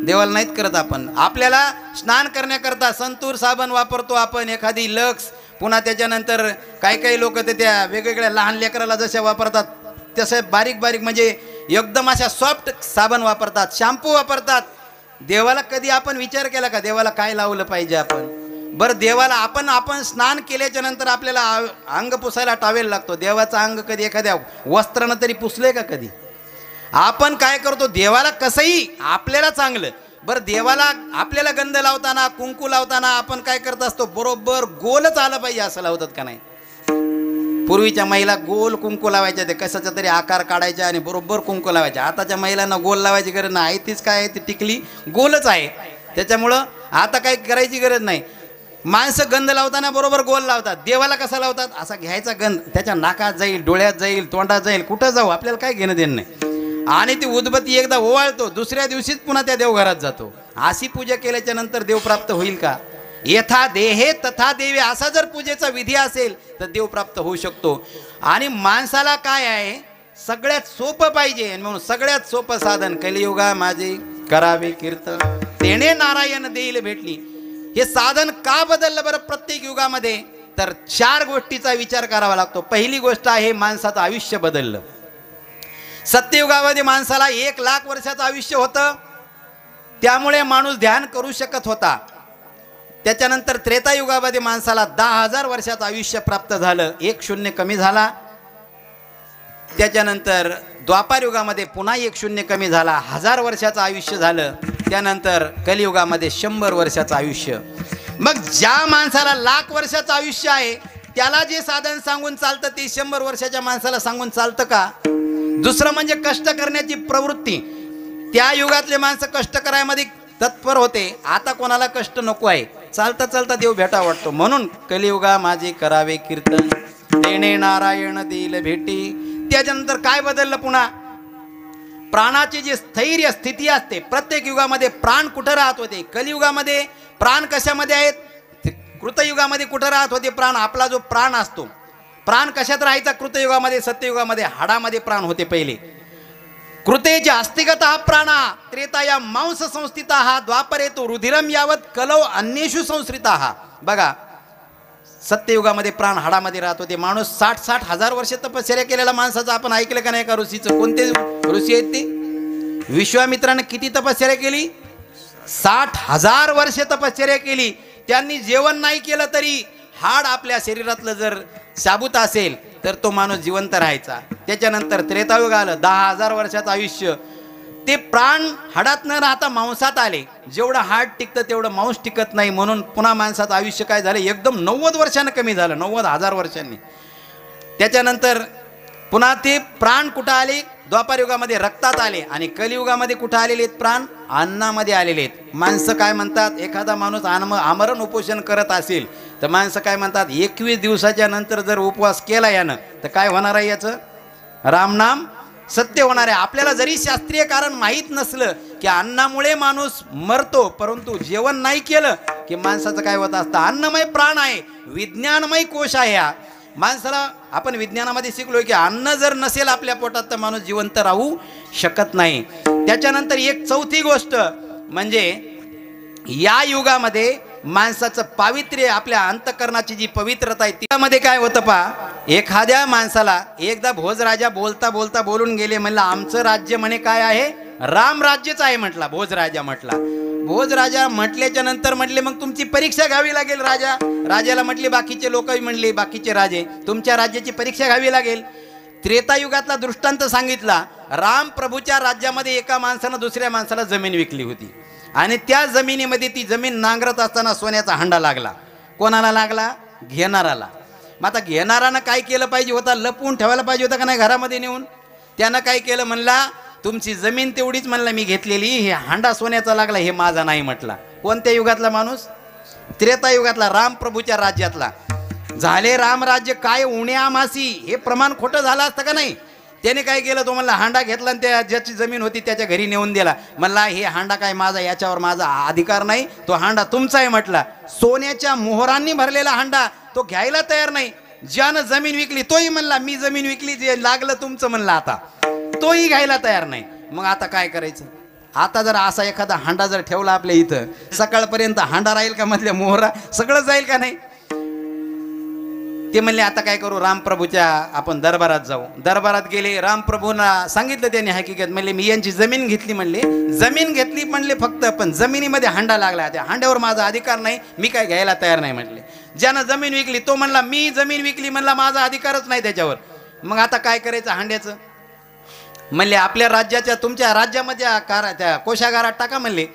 Speaker 1: देवाला नाहीत करत आपण. आपल्याला स्नान करण्याकरता संतूर साबण वापरतो आपण, एखादी लक्स, पुन्हा त्याच्यानंतर काही लोक ते त्या वेगवेगळ्या लहान लेकराला जशा वापरतात तसे बारीक बारीक म्हणजे एकदम अशा सॉफ्ट साबण वापरतात, शॅम्पू वापरतात. देवाला कधी आपण विचार केला का देवाला काय लावलं पाहिजे आपण? बरं, देवाला आपण स्नान केल्याच्या नंतर आपल्याला अंग पुसायला टावेल लागतो. देवाचं अंग कधी एखाद्या वस्त्रानं तरी पुसलंय का कधी? आपण काय करतो? देवाला कसंही आपल्याला चांगलं. बरं, देवाला आपल्याला गंध लावताना, कुंकू लावताना आपण काय करत असतो? बरोबर गोलच आलं पाहिजे असं लावतात का नाही? पूर्वीच्या महिला गोल कुंकू लावायच्या, ते कशाचा तरी आकार काढायच्या आणि बरोबर कुंकू लावायच्या. आताच्या महिलांना गोल लावायची गरज नाही, तीच काय आहे ती टिकली गोलच आहे. त्याच्यामुळं आता काही करायची गरज नाही. माणसं गंध लावताना बरोबर गोल लावतात. देवाला कसा लावतात? असा घ्यायचा गंध, त्याच्या नाकात जाईल, डोळ्यात जाईल, तोंडात जाईल, कुठं जाऊ आपल्याला काय घेणं देणं नाही. आणि ती उदबत्ती एकदा ओवाळतो, दुसऱ्या दिवशीच पुन्हा त्या देवघरात जातो. अशी पूजा केल्याच्या नंतर देव प्राप्त होईल का? यथा देहे तथा देवे, असा जर पूजेचा विधी असेल तर देव प्राप्त होऊ शकतो. आणि माणसाला काय आहे? सगळ्यात सोपं पाहिजे आणि म्हणून सगळ्यात सोपं साधन कलियुगा माझे करावे कीर्तन तेने नारायण देईल भेटली. हे साधन का बदललं बरं प्रत्येक युगामध्ये? तर 4 गोष्टीचा विचार करावा लागतो. पहिली गोष्ट आहे माणसाचं आयुष्य बदललं. सत्ययुगामध्ये माणसाला 1,00,000 वर्षाचं आयुष्य होतं, त्यामुळे माणूस ध्यान करू शकत होता. त्याच्यानंतर त्रेतायुगामध्ये माणसाला 10,000 वर्षाचं आयुष्य प्राप्त झालं, 1 शून्य कमी झाला. त्याच्यानंतर द्वापार युगामध्ये पुन्हा 1 शून्य कमी झाला, 1000 वर्षाचं आयुष्य झालं. त्यानंतर कलियुगामध्ये 100 वर्षाचं आयुष्य. मग ज्या माणसाला 1,00,000 वर्षाचं आयुष्य आहे त्याला जे साधन सांगून चालतं ते 100 वर्षाच्या माणसाला सांगून चालतं का? दुसरं म्हणजे कष्ट करण्याची प्रवृत्ती. त्या युगातले माणसं कष्ट करायमध्ये तत्पर होते, आता कोणाला कष्ट नको आहे, चालता चालता देव भेटा वाटतो. म्हणून कलियुगा माझे करावे कीर्तन तेने नारायण देईल भेटी. त्याच्यानंतर काय बदललं? पुन्हा प्राणाची जी स्थैर्य स्थिती असते, प्रत्येक युगामध्ये प्राण कुठं राहत होते? कलियुगामध्ये प्राण कशामध्ये आहेत? कृतयुगामध्ये कुठं राहत होते प्राण? आपला जो प्राण असतो, प्राण कशात राहायचा? कृतयुगामध्ये, सत्ययुगामध्ये हाडामध्ये प्राण होते पहिले. कृतेचे अस्तिगत प्राणा त्रेताया मांस संस्थिता द्वापरे तो रुधिरम यावत कलौ अन्येषु संस्कृता. बघा, सत्ययुगामध्ये प्राण हाडामध्ये राहत होते. माणूस 60-60 हजार वर्ष तपश्चर्या केलेला माणसाचं आपण ऐकलं का नाही का? ऋषीचं कोणते ऋषी आहेत ते? विश्वामित्राने किती तपश्चर्या केली? 60,000 वर्ष तपश्चर्या केली. त्यांनी जेवण नाही केलं तरी हाड आपल्या शरीरातलं जर शाबूत असेल तर तो माणूस जिवंत राहायचा. त्याच्यानंतर त्रेतायुग आलं, 10,000 वर्षाचं आयुष्य. ते प्राण हाडात न राहता मांसात आले. जेवढं हाड टिकतं तेवढं मांस टिकत नाही, म्हणून पुन्हा माणसाचं आयुष्य काय झालं? एकदम 90 वर्षांनी कमी झालं, 90,000 वर्षांनी. त्याच्यानंतर पुन्हा ते प्राण कुठं आले? द्वापार युगामध्ये रक्तात आले. आणि कलियुगामध्ये कुठं आलेले आहेत प्राण? अन्नामध्ये आलेले आहेत. माणसं काय म्हणतात? एखादा माणूस आमरण उपोषण करत असेल तर माणसं काय म्हणतात? 21 दिवसाच्या नंतर जर उपवास केला यानं तर काय होणार आहे? याचं रामनाम सत्य होणार आहे. आपल्याला जरी शास्त्रीय कारण माहीत नसलं की अन्नामुळे माणूस मरतो, परंतु जेवण नाही केलं की माणसाचं काय होत असतं? अन्नमय प्राण आहे, विज्ञानमय कोश आहे. हा माणसाला आपण विज्ञानामध्ये शिकलोय की अन्न जर नसेल आपल्या पोटात तर माणूस जिवंत राहू शकत नाही. त्याच्यानंतर एक चौथी गोष्ट म्हणजे या युगामध्ये माणसाचं पावित्र्य, आपल्या अंतकरणाची जी पवित्रता आहे त्यामध्ये काय होतं पहा? एखाद्या माणसाला एकदा भोजराजा बोलता बोलता बोलून गेले, म्हणलं आमचं राज्य म्हणे काय आहे? राम राज्यच आहे म्हटला भोजराजा. म्हटला भोजराजा म्हटल्याच्या नंतर म्हटले मग तुमची परीक्षा घ्यावी लागेल. राजाला म्हटले बाकीचे लोकही म्हणले, बाकीचे राजे, तुमच्या राज्याची परीक्षा घ्यावी लागेल. त्रेतायुगातला दृष्टांत सांगितला. राम प्रभूच्या राज्यामध्ये एका माणसानं दुसऱ्या माणसाला जमीन विकली होती आणि त्या जमिनीमध्ये ती जमीन नांगरत असताना सोन्याचा हांडा लागला. कोणाला लागला? घेणाराला. मग आता घेणारानं काय केलं पाहिजे होता? लपवून ठेवायला पाहिजे होता का नाही घरामध्ये नेऊन? त्यानं काय केलं? म्हणला तुमची जमीन तेवढीच म्हणला मी घेतलेली, हे हांडा सोन्याचा लागला हे माझा नाही म्हटला. कोणत्या युगातला माणूस? त्रेतायुगातला, राम प्रभूच्या राज्यातला. झाले रामराज्य काय उण्यामासी, हे प्रमाण खोटं झालं असतं का नाही? त्याने काय केलं? तो म्हणला हांडा घेतला आणि त्या ज्याची जमीन होती त्याच्या घरी नेऊन दिला. म्हणला हे हांडा काय माझा, याच्यावर माझा अधिकार नाही, तो हांडा तुमचा आहे म्हटला. सोन्याच्या मोहरांनी भरलेला हांडा तो घ्यायला तयार नाही. ज्यानं जमीन विकली तोही म्हणला मी जमीन विकली, जे लागलं तुमचं म्हणला, आता तोही घ्यायला तयार नाही. मग आता काय करायचं? आता जर असा एखादा हांडा जर ठेवला आपल्या इथं, सकाळपर्यंत हांडा राहील का? मधल्या मोहरा सगळं जाईल का नाही? ते म्हणले आता काय करू? रामप्रभूच्या आपण दरबारात जाऊ. दरबारात गेले. रामप्रभूंना सांगितलं त्यांनी हकीकत. म्हणले मी यांची जमीन घेतली. म्हणले जमीन घेतली म्हणले फक्त, पण जमिनीमध्ये हांडा लागला, त्या हांड्यावर माझा अधिकार नाही, मी काय घ्यायला तयार नाही म्हटले. ज्यानं जमीन विकली तो म्हणला मी जमीन विकली, म्हणला माझा अधिकारच नाही त्याच्यावर. मग आता काय करायचं हांड्याचं? म्हणले आपल्या राज्याच्या, तुमच्या राज्यामध्ये त्या कोशागारात टाका म्हणले.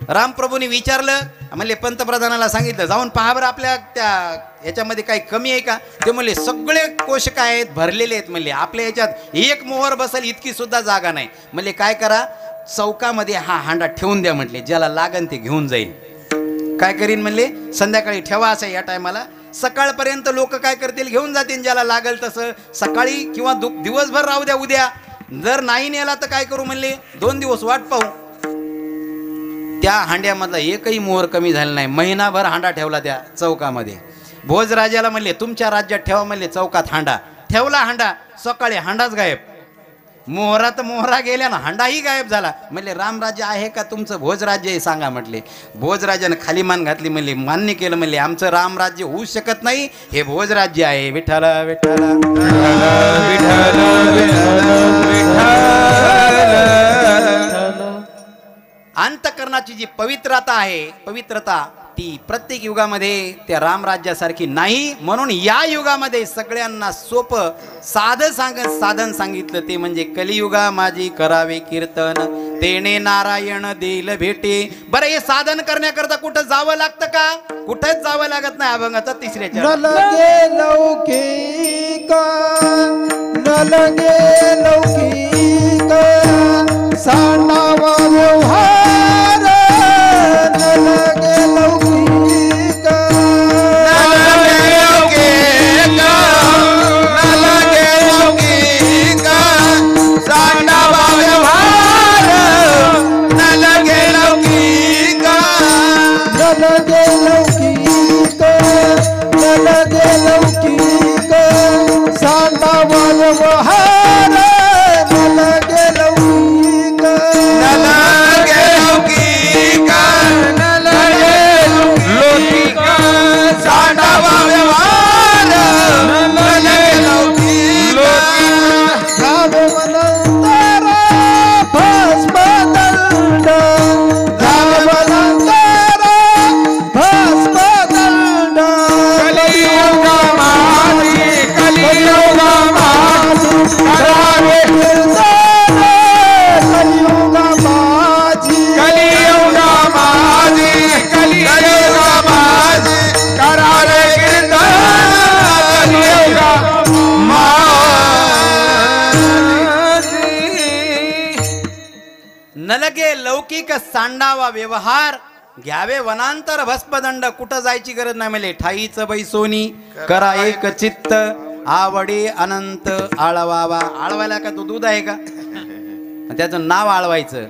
Speaker 1: रामप्रभूंनी विचारलं. म्हणले पंतप्रधानाला सांगितलं जाऊन पहा बरं आपल्या त्या याच्यामध्ये काही कमी आहे का? ते म्हणले सगळे कोश काय आहेत? भरलेले आहेत. म्हणले आपल्या याच्यात एक मोहर बसेल इतकी सुद्धा जागा नाही. म्हणले काय करा? चौकामध्ये हा हांडा ठेवून द्या म्हटले, ज्याला लागन ते घेऊन जाईल. काय करीन म्हणले? संध्याकाळी ठेवा असं या टायमाला, सकाळपर्यंत लोक काय करतील? घेऊन जातील ज्याला लागल तसं. सकाळी किंवा दिवसभर राहू द्या, उद्या जर नाही नेला तर काय करू म्हणले? 2 दिवस वाट पाहू. त्या हांड्यामधला एकही मोहर कमी झाला नाही. महिनाभर हांडा ठेवला त्या चौकामध्ये. भोजराजाला म्हणले तुमच्या राज्यात ठेवा म्हणले चौकात हांडा. ठेवला हांडा, सकाळी हांडाच गायब. मोहरात मोहरा गेल्या ना हांडाही गायब झाला. म्हणले रामराज्य आहे का तुमचं भोजराज्य आहे सांगा म्हटले. भोजराजानं खाली मान घातली. म्हणले मान्य केलं. म्हणले आमचं रामराज्य होऊ शकत नाही, हे भोजराज्य आहे. विठ्ठल विठ्ठल अंतकरणाची जी पवित्रता आहे, पवित्रता ती प्रत्येक युगामध्ये त्या रामराज्यासारखी नाही. म्हणून या युगामध्ये सगळ्यांना सोपं साधन सांगितलं ते म्हणजे कलियुगा माझी करावे कीर्तन, तेने नारायण देईल भेटे. बरं हे साधन करण्याकरता कुठं जावं लागतं का? कुठंच जावं लागत नाही. अभंगाचा तिसऱ्या
Speaker 3: लगे लौकिक लगे लौकिक सांडावा व्यवहार लगे लौकिक
Speaker 2: सांडावा व्यवहार लगे लौकिक
Speaker 3: लगे लौकिक लगे लौकिक सांडावा व्यवहार लगे लौकिक
Speaker 2: लगे लौकिक लौकिक सांडावा व्यवहार लगे लौकिक
Speaker 3: धावनंतर भस्मदंड धावनंतर भस्मदंड
Speaker 2: कलियुग माझी कलियुग माझी करावे
Speaker 3: कीर्तन कलियुग माझी
Speaker 2: कलियुग माझी कलियुग माझी करावे कीर्तन कलियुग
Speaker 1: नलगे लौकिक सांडावा व्यवहार, घ्यावे वनांतर भस्मदंड. कुठं जायची गरज नाही. म्हणले ठाईच बैसोनी करा एक चित्त, आवडे अनंत आळवावा. आळवायला का तो दूध आहे का? त्याचं नाव आळवायचं.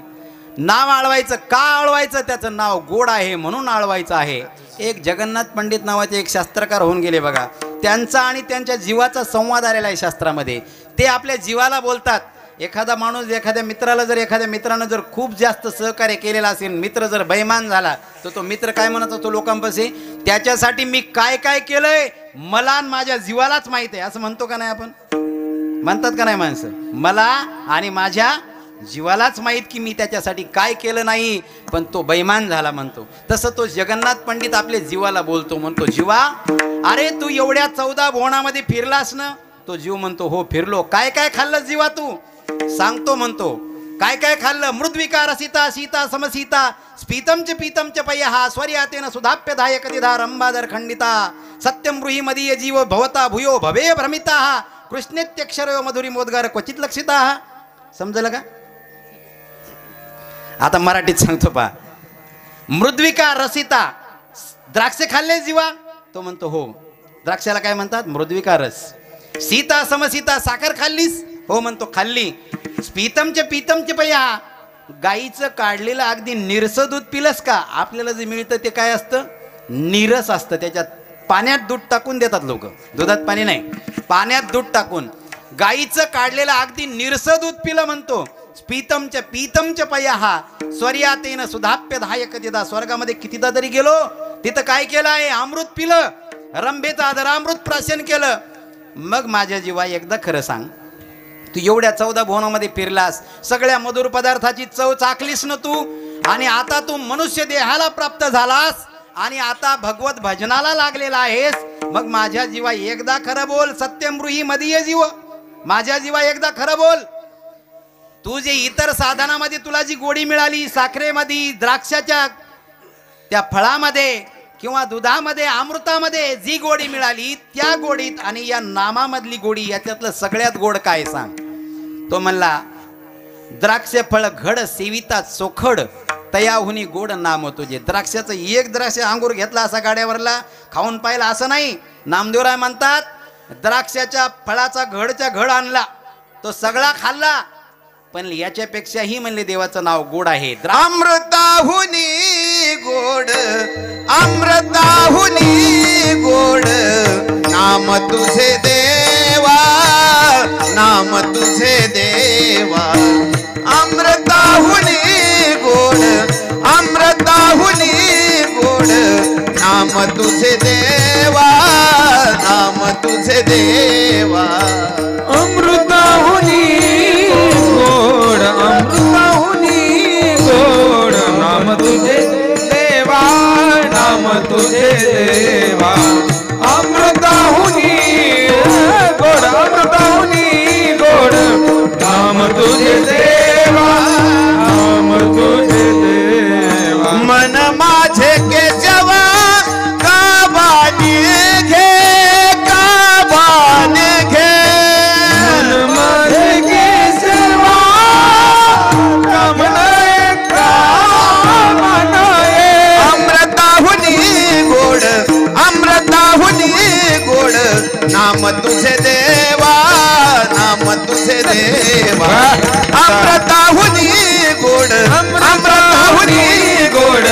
Speaker 1: नाव आळवायचं का आळवायचं? त्याचं नाव गोड आहे म्हणून आळवायचं आहे. एक जगन्नाथ पंडित नावाचे एक शास्त्रकार होऊन गेले बघा. त्यांचा आणि त्यांच्या जीवाचा संवाद आलेला आहे शास्त्रामध्ये. ते आपल्या जीवाला बोलतात. एखादा माणूस एखाद्या मित्राला जर एखाद्या मित्रानं जर खूप जास्त सहकार्य केलेला असेल, मित्र जर बेईमान झाला तर तो मित्र काय म्हणत असतो लोकांपाशी, त्याच्यासाठी मी काय काय केलंय मला आणि माझ्या जीवालाच माहित आहे, असं म्हणतो का नाही आपण? म्हणतात का नाही माणसं? मला आणि माझ्या जीवालाच माहित की मी त्याच्यासाठी काय केलं नाही, पण तो बेईमान झाला म्हणतो. तसं तो जगन्नाथ पंडित आपल्या जीवाला बोलतो. म्हणतो जीवा, अरे तू एवढ्या 14 भुवनामध्ये फिरलास ना? तो जीव म्हणतो हो फिरलो. काय काय खाल्लं जीवा तू? सांगतो म्हणतो. काय काय खाल्लं? मृद्विकार सीता सीता समसीता स्फीतमच पीतमच पय्यहा स्वर्यातेन सुधाप्य धायक दिधा रंबादर खंडिता सत्यम ब्रूहि मदीय जीव भवता भूयो भवे भ्रमिता कृष्णेत्यक्षर मधुरी मोदगार क्वचित लक्षिता. समजलं का? आता मराठीत सांगतो पहा. मृद्विका रसिता, द्राक्षे खाल्ले जीवा? तो म्हणतो हो. द्राक्षाला काय म्हणतात? मृद्विका रस. सीता समसीता, साखर खाल्लीस? हो म्हणतो खाल्ली. स्पीतमचे पीतमचे पया, गाईचं काढलेलं अगदी निरस दूध पिलस का? आपल्याला जे मिळतं ते काय असतं? निरस असतं. त्याच्यात पाण्यात दूध टाकून देतात लोक. दुधात पाणी नाही, पाण्यात दूध टाकून. गाईचं काढलेलं अगदी निरस दूध पिलं म्हणतो. स्पीतमच्या पीतमच्या पया स्वर्यातेन सुधाप्य धायक दिदा. स्वर्गामध्ये कितीदा तरी गेलो तिथं काय केलं आहे? अमृत पिलं, रंभेचं आदरामृत प्राशन केलं. मग माझ्या जीवा एकदा खरं सांग, तू एवढ्या 14 भुवनामध्ये फिरलास, सगळ्या मधुर पदार्थाची चव चाखलीस ना तू, आणि आता तू मनुष्य देहाला प्राप्त झालास आणि आता भगवत भजनाला लागलेला आहेस. मग माझ्या जीवा एकदा खरं बोल. सत्यम ब्रूहि मदीय जीव, माझ्या जीवा एकदा खरं बोल. तू जे इतर साधनामध्ये तुला जी गोडी मिळाली, साखरेमध्ये, द्राक्षाच्या त्या फळामध्ये किंवा दुधामध्ये, अमृतामध्ये जी गोडी मिळाली, त्या गोडीत आणि या नामामधली गोडी याच्यातलं सगळ्यात गोड काय सांग? तो म्हणला द्राक्ष फळ घड सेविता चोखड तयाहुनी गोड नाम तुझे. द्राक्षाचं एक द्राक्ष अंगूर घेतला असा गाड्यावरला खाऊन पाहिला असं नाही. नामदेवराय म्हणतात द्राक्षाच्या फळाचा घडच्या घड आणला, तो सगळा खाल्ला, पण याच्यापेक्षाही म्हणले देवाचं नाव गोड आहे.
Speaker 2: अमृताहुनी गोड, अमृताहुनी गोड नाम तुझे देवा, नाम तुझे देवा. तुझे देवा नाम तुझे देवा
Speaker 3: अमृताहुनी गोड अमृताहुनी गोड नाम तुझे देवा नाम तुझे देवा अमृताहुनी गोड अमृताहुनी गोड नाम तुझे देवा नाम तुझे देवा
Speaker 2: मन माझे के जवा काबाने घे काबाने घे
Speaker 3: मन माझे के सेवा कामनाए कामनाए
Speaker 2: अमृताहुनी गोड अमृताहुनी गोड नाम तुझे देवा नाम तुझे देवा अमृताहुनी गोड अमृताहुनी गोड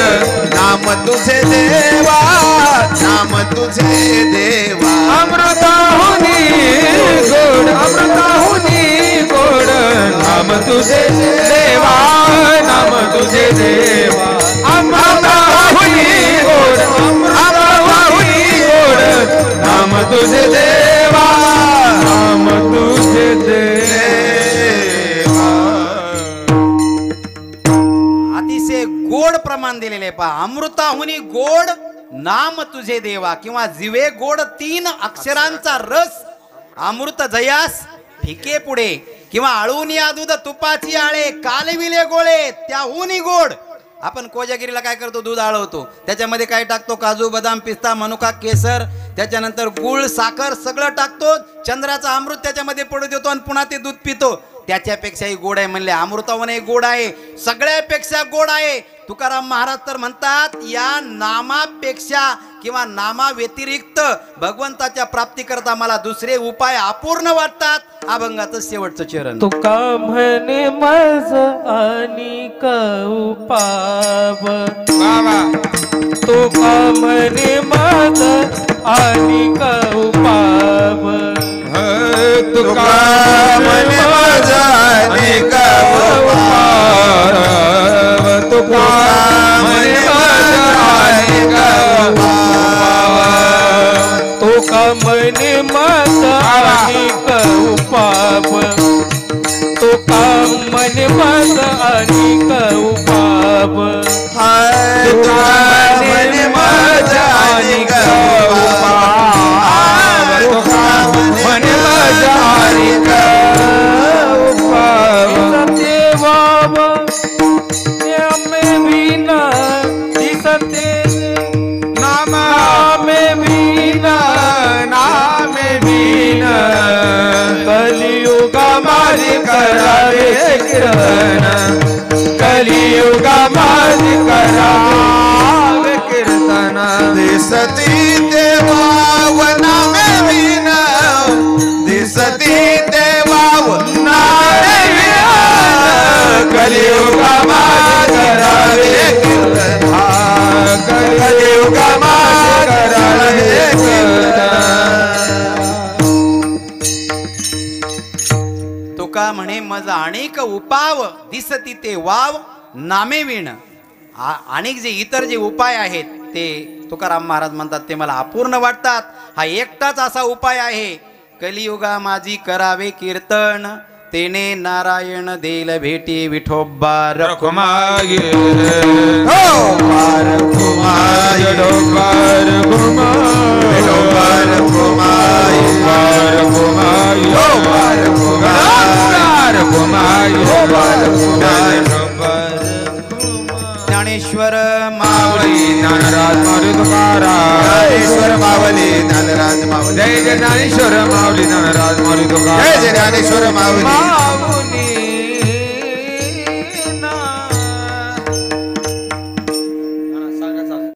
Speaker 2: नाम तुझे देवा नाम तुझे देवा
Speaker 3: अमृताहुनी गोड अमृताहुनी गोड नाम तुझे देवा नाम तुझे देवा अमृताहुनी गोड अमृताहुनी गोड नाम तुझे देवा नाम तुझे देवा
Speaker 1: अतिशय गोड प्रमाण दिलेले आहे पहा. अमृताहुनी गोड नाम तुझे देवा किंवा जिवे गोड 3 अक्षरांचा रस अमृत जयास फिके पुढे किंवा आळूनी दूध तुपाची आळे कालविले गोळे त्याहूनही गोड. आपण कोजागिरीला काय करतो, दूध आळवतो, त्याच्यामध्ये काय टाकतो, काजू बदाम पिस्ता मनुका केसर, त्याच्यानंतर गुळ साखर सगळं टाकतो, चंद्राचं अमृत त्याच्यामध्ये पडू देतो आणि पुन्हा ते दूध पितो. त्याच्यापेक्षाही गोड आहे म्हणले. अमृताहूनही गोड आहे, सगळ्यापेक्षा गोड आहे. तुकाराम महाराज तर म्हणतात या नामापेक्षा किंवा नामा व्यतिरिक्त भगवंताच्या प्राप्तीकरता मला दुसरे उपाय अपूर्ण वाटतात. अभंगाचं शेवटचं चरण.
Speaker 3: तुका म्हणे माझ आणि उपाव तुका म्हणे माझ आणि उपाव
Speaker 2: तुका म्हणे माझा अनेक उपाव तुका म्हणे माझा अनेक उपाव
Speaker 3: तुका म्हणे माझ आणि उपाव तुका म्हणे माझ आणि उपाव
Speaker 2: तुका म्हणे माझा अनेक उपाव तुका म्हणे माझा अनेक उपाव
Speaker 3: कलियुगा माझी करावे कीर्तन कलियुगा माझी करावे कीर्तन
Speaker 2: दिसती देवाव नामे विन दिसती देवाव नामे विन कलियुगा माझी करावे कीर्तन कलियुगा माझी करावे कीर्तन.
Speaker 1: तुका म्हणे मज अनेक उपाव दिसती ते वाव नामे विण. अनेक जे इतर जे उपाय आहेत ते तुकाराम महाराज म्हणतात ते मला अपूर्ण वाटतात. हा एकटाच असा उपाय आहे, कलियुगा माझी करावे कीर्तन तेने नारायण देल भेटी विठोबा
Speaker 3: रखुमाई
Speaker 2: हो पार घुमाई
Speaker 3: डोंगर घुमाई
Speaker 2: डोंगर घुमाई
Speaker 3: पार घुमाई
Speaker 2: हो पार घुमाई
Speaker 3: घुमाई
Speaker 2: हो पार घुमाई.
Speaker 1: ज्ञानेश्वर
Speaker 3: मावली ज्ञानराज मारुती तुकाराम
Speaker 2: ज्ञानेश्वर मावली ज्ञानराज मावली
Speaker 3: जय जय ज्ञानेश्वर माऊली ज्ञानराज मारुती तुकाराम
Speaker 2: जय जय ज्ञानेश्वर मावली
Speaker 3: माऊली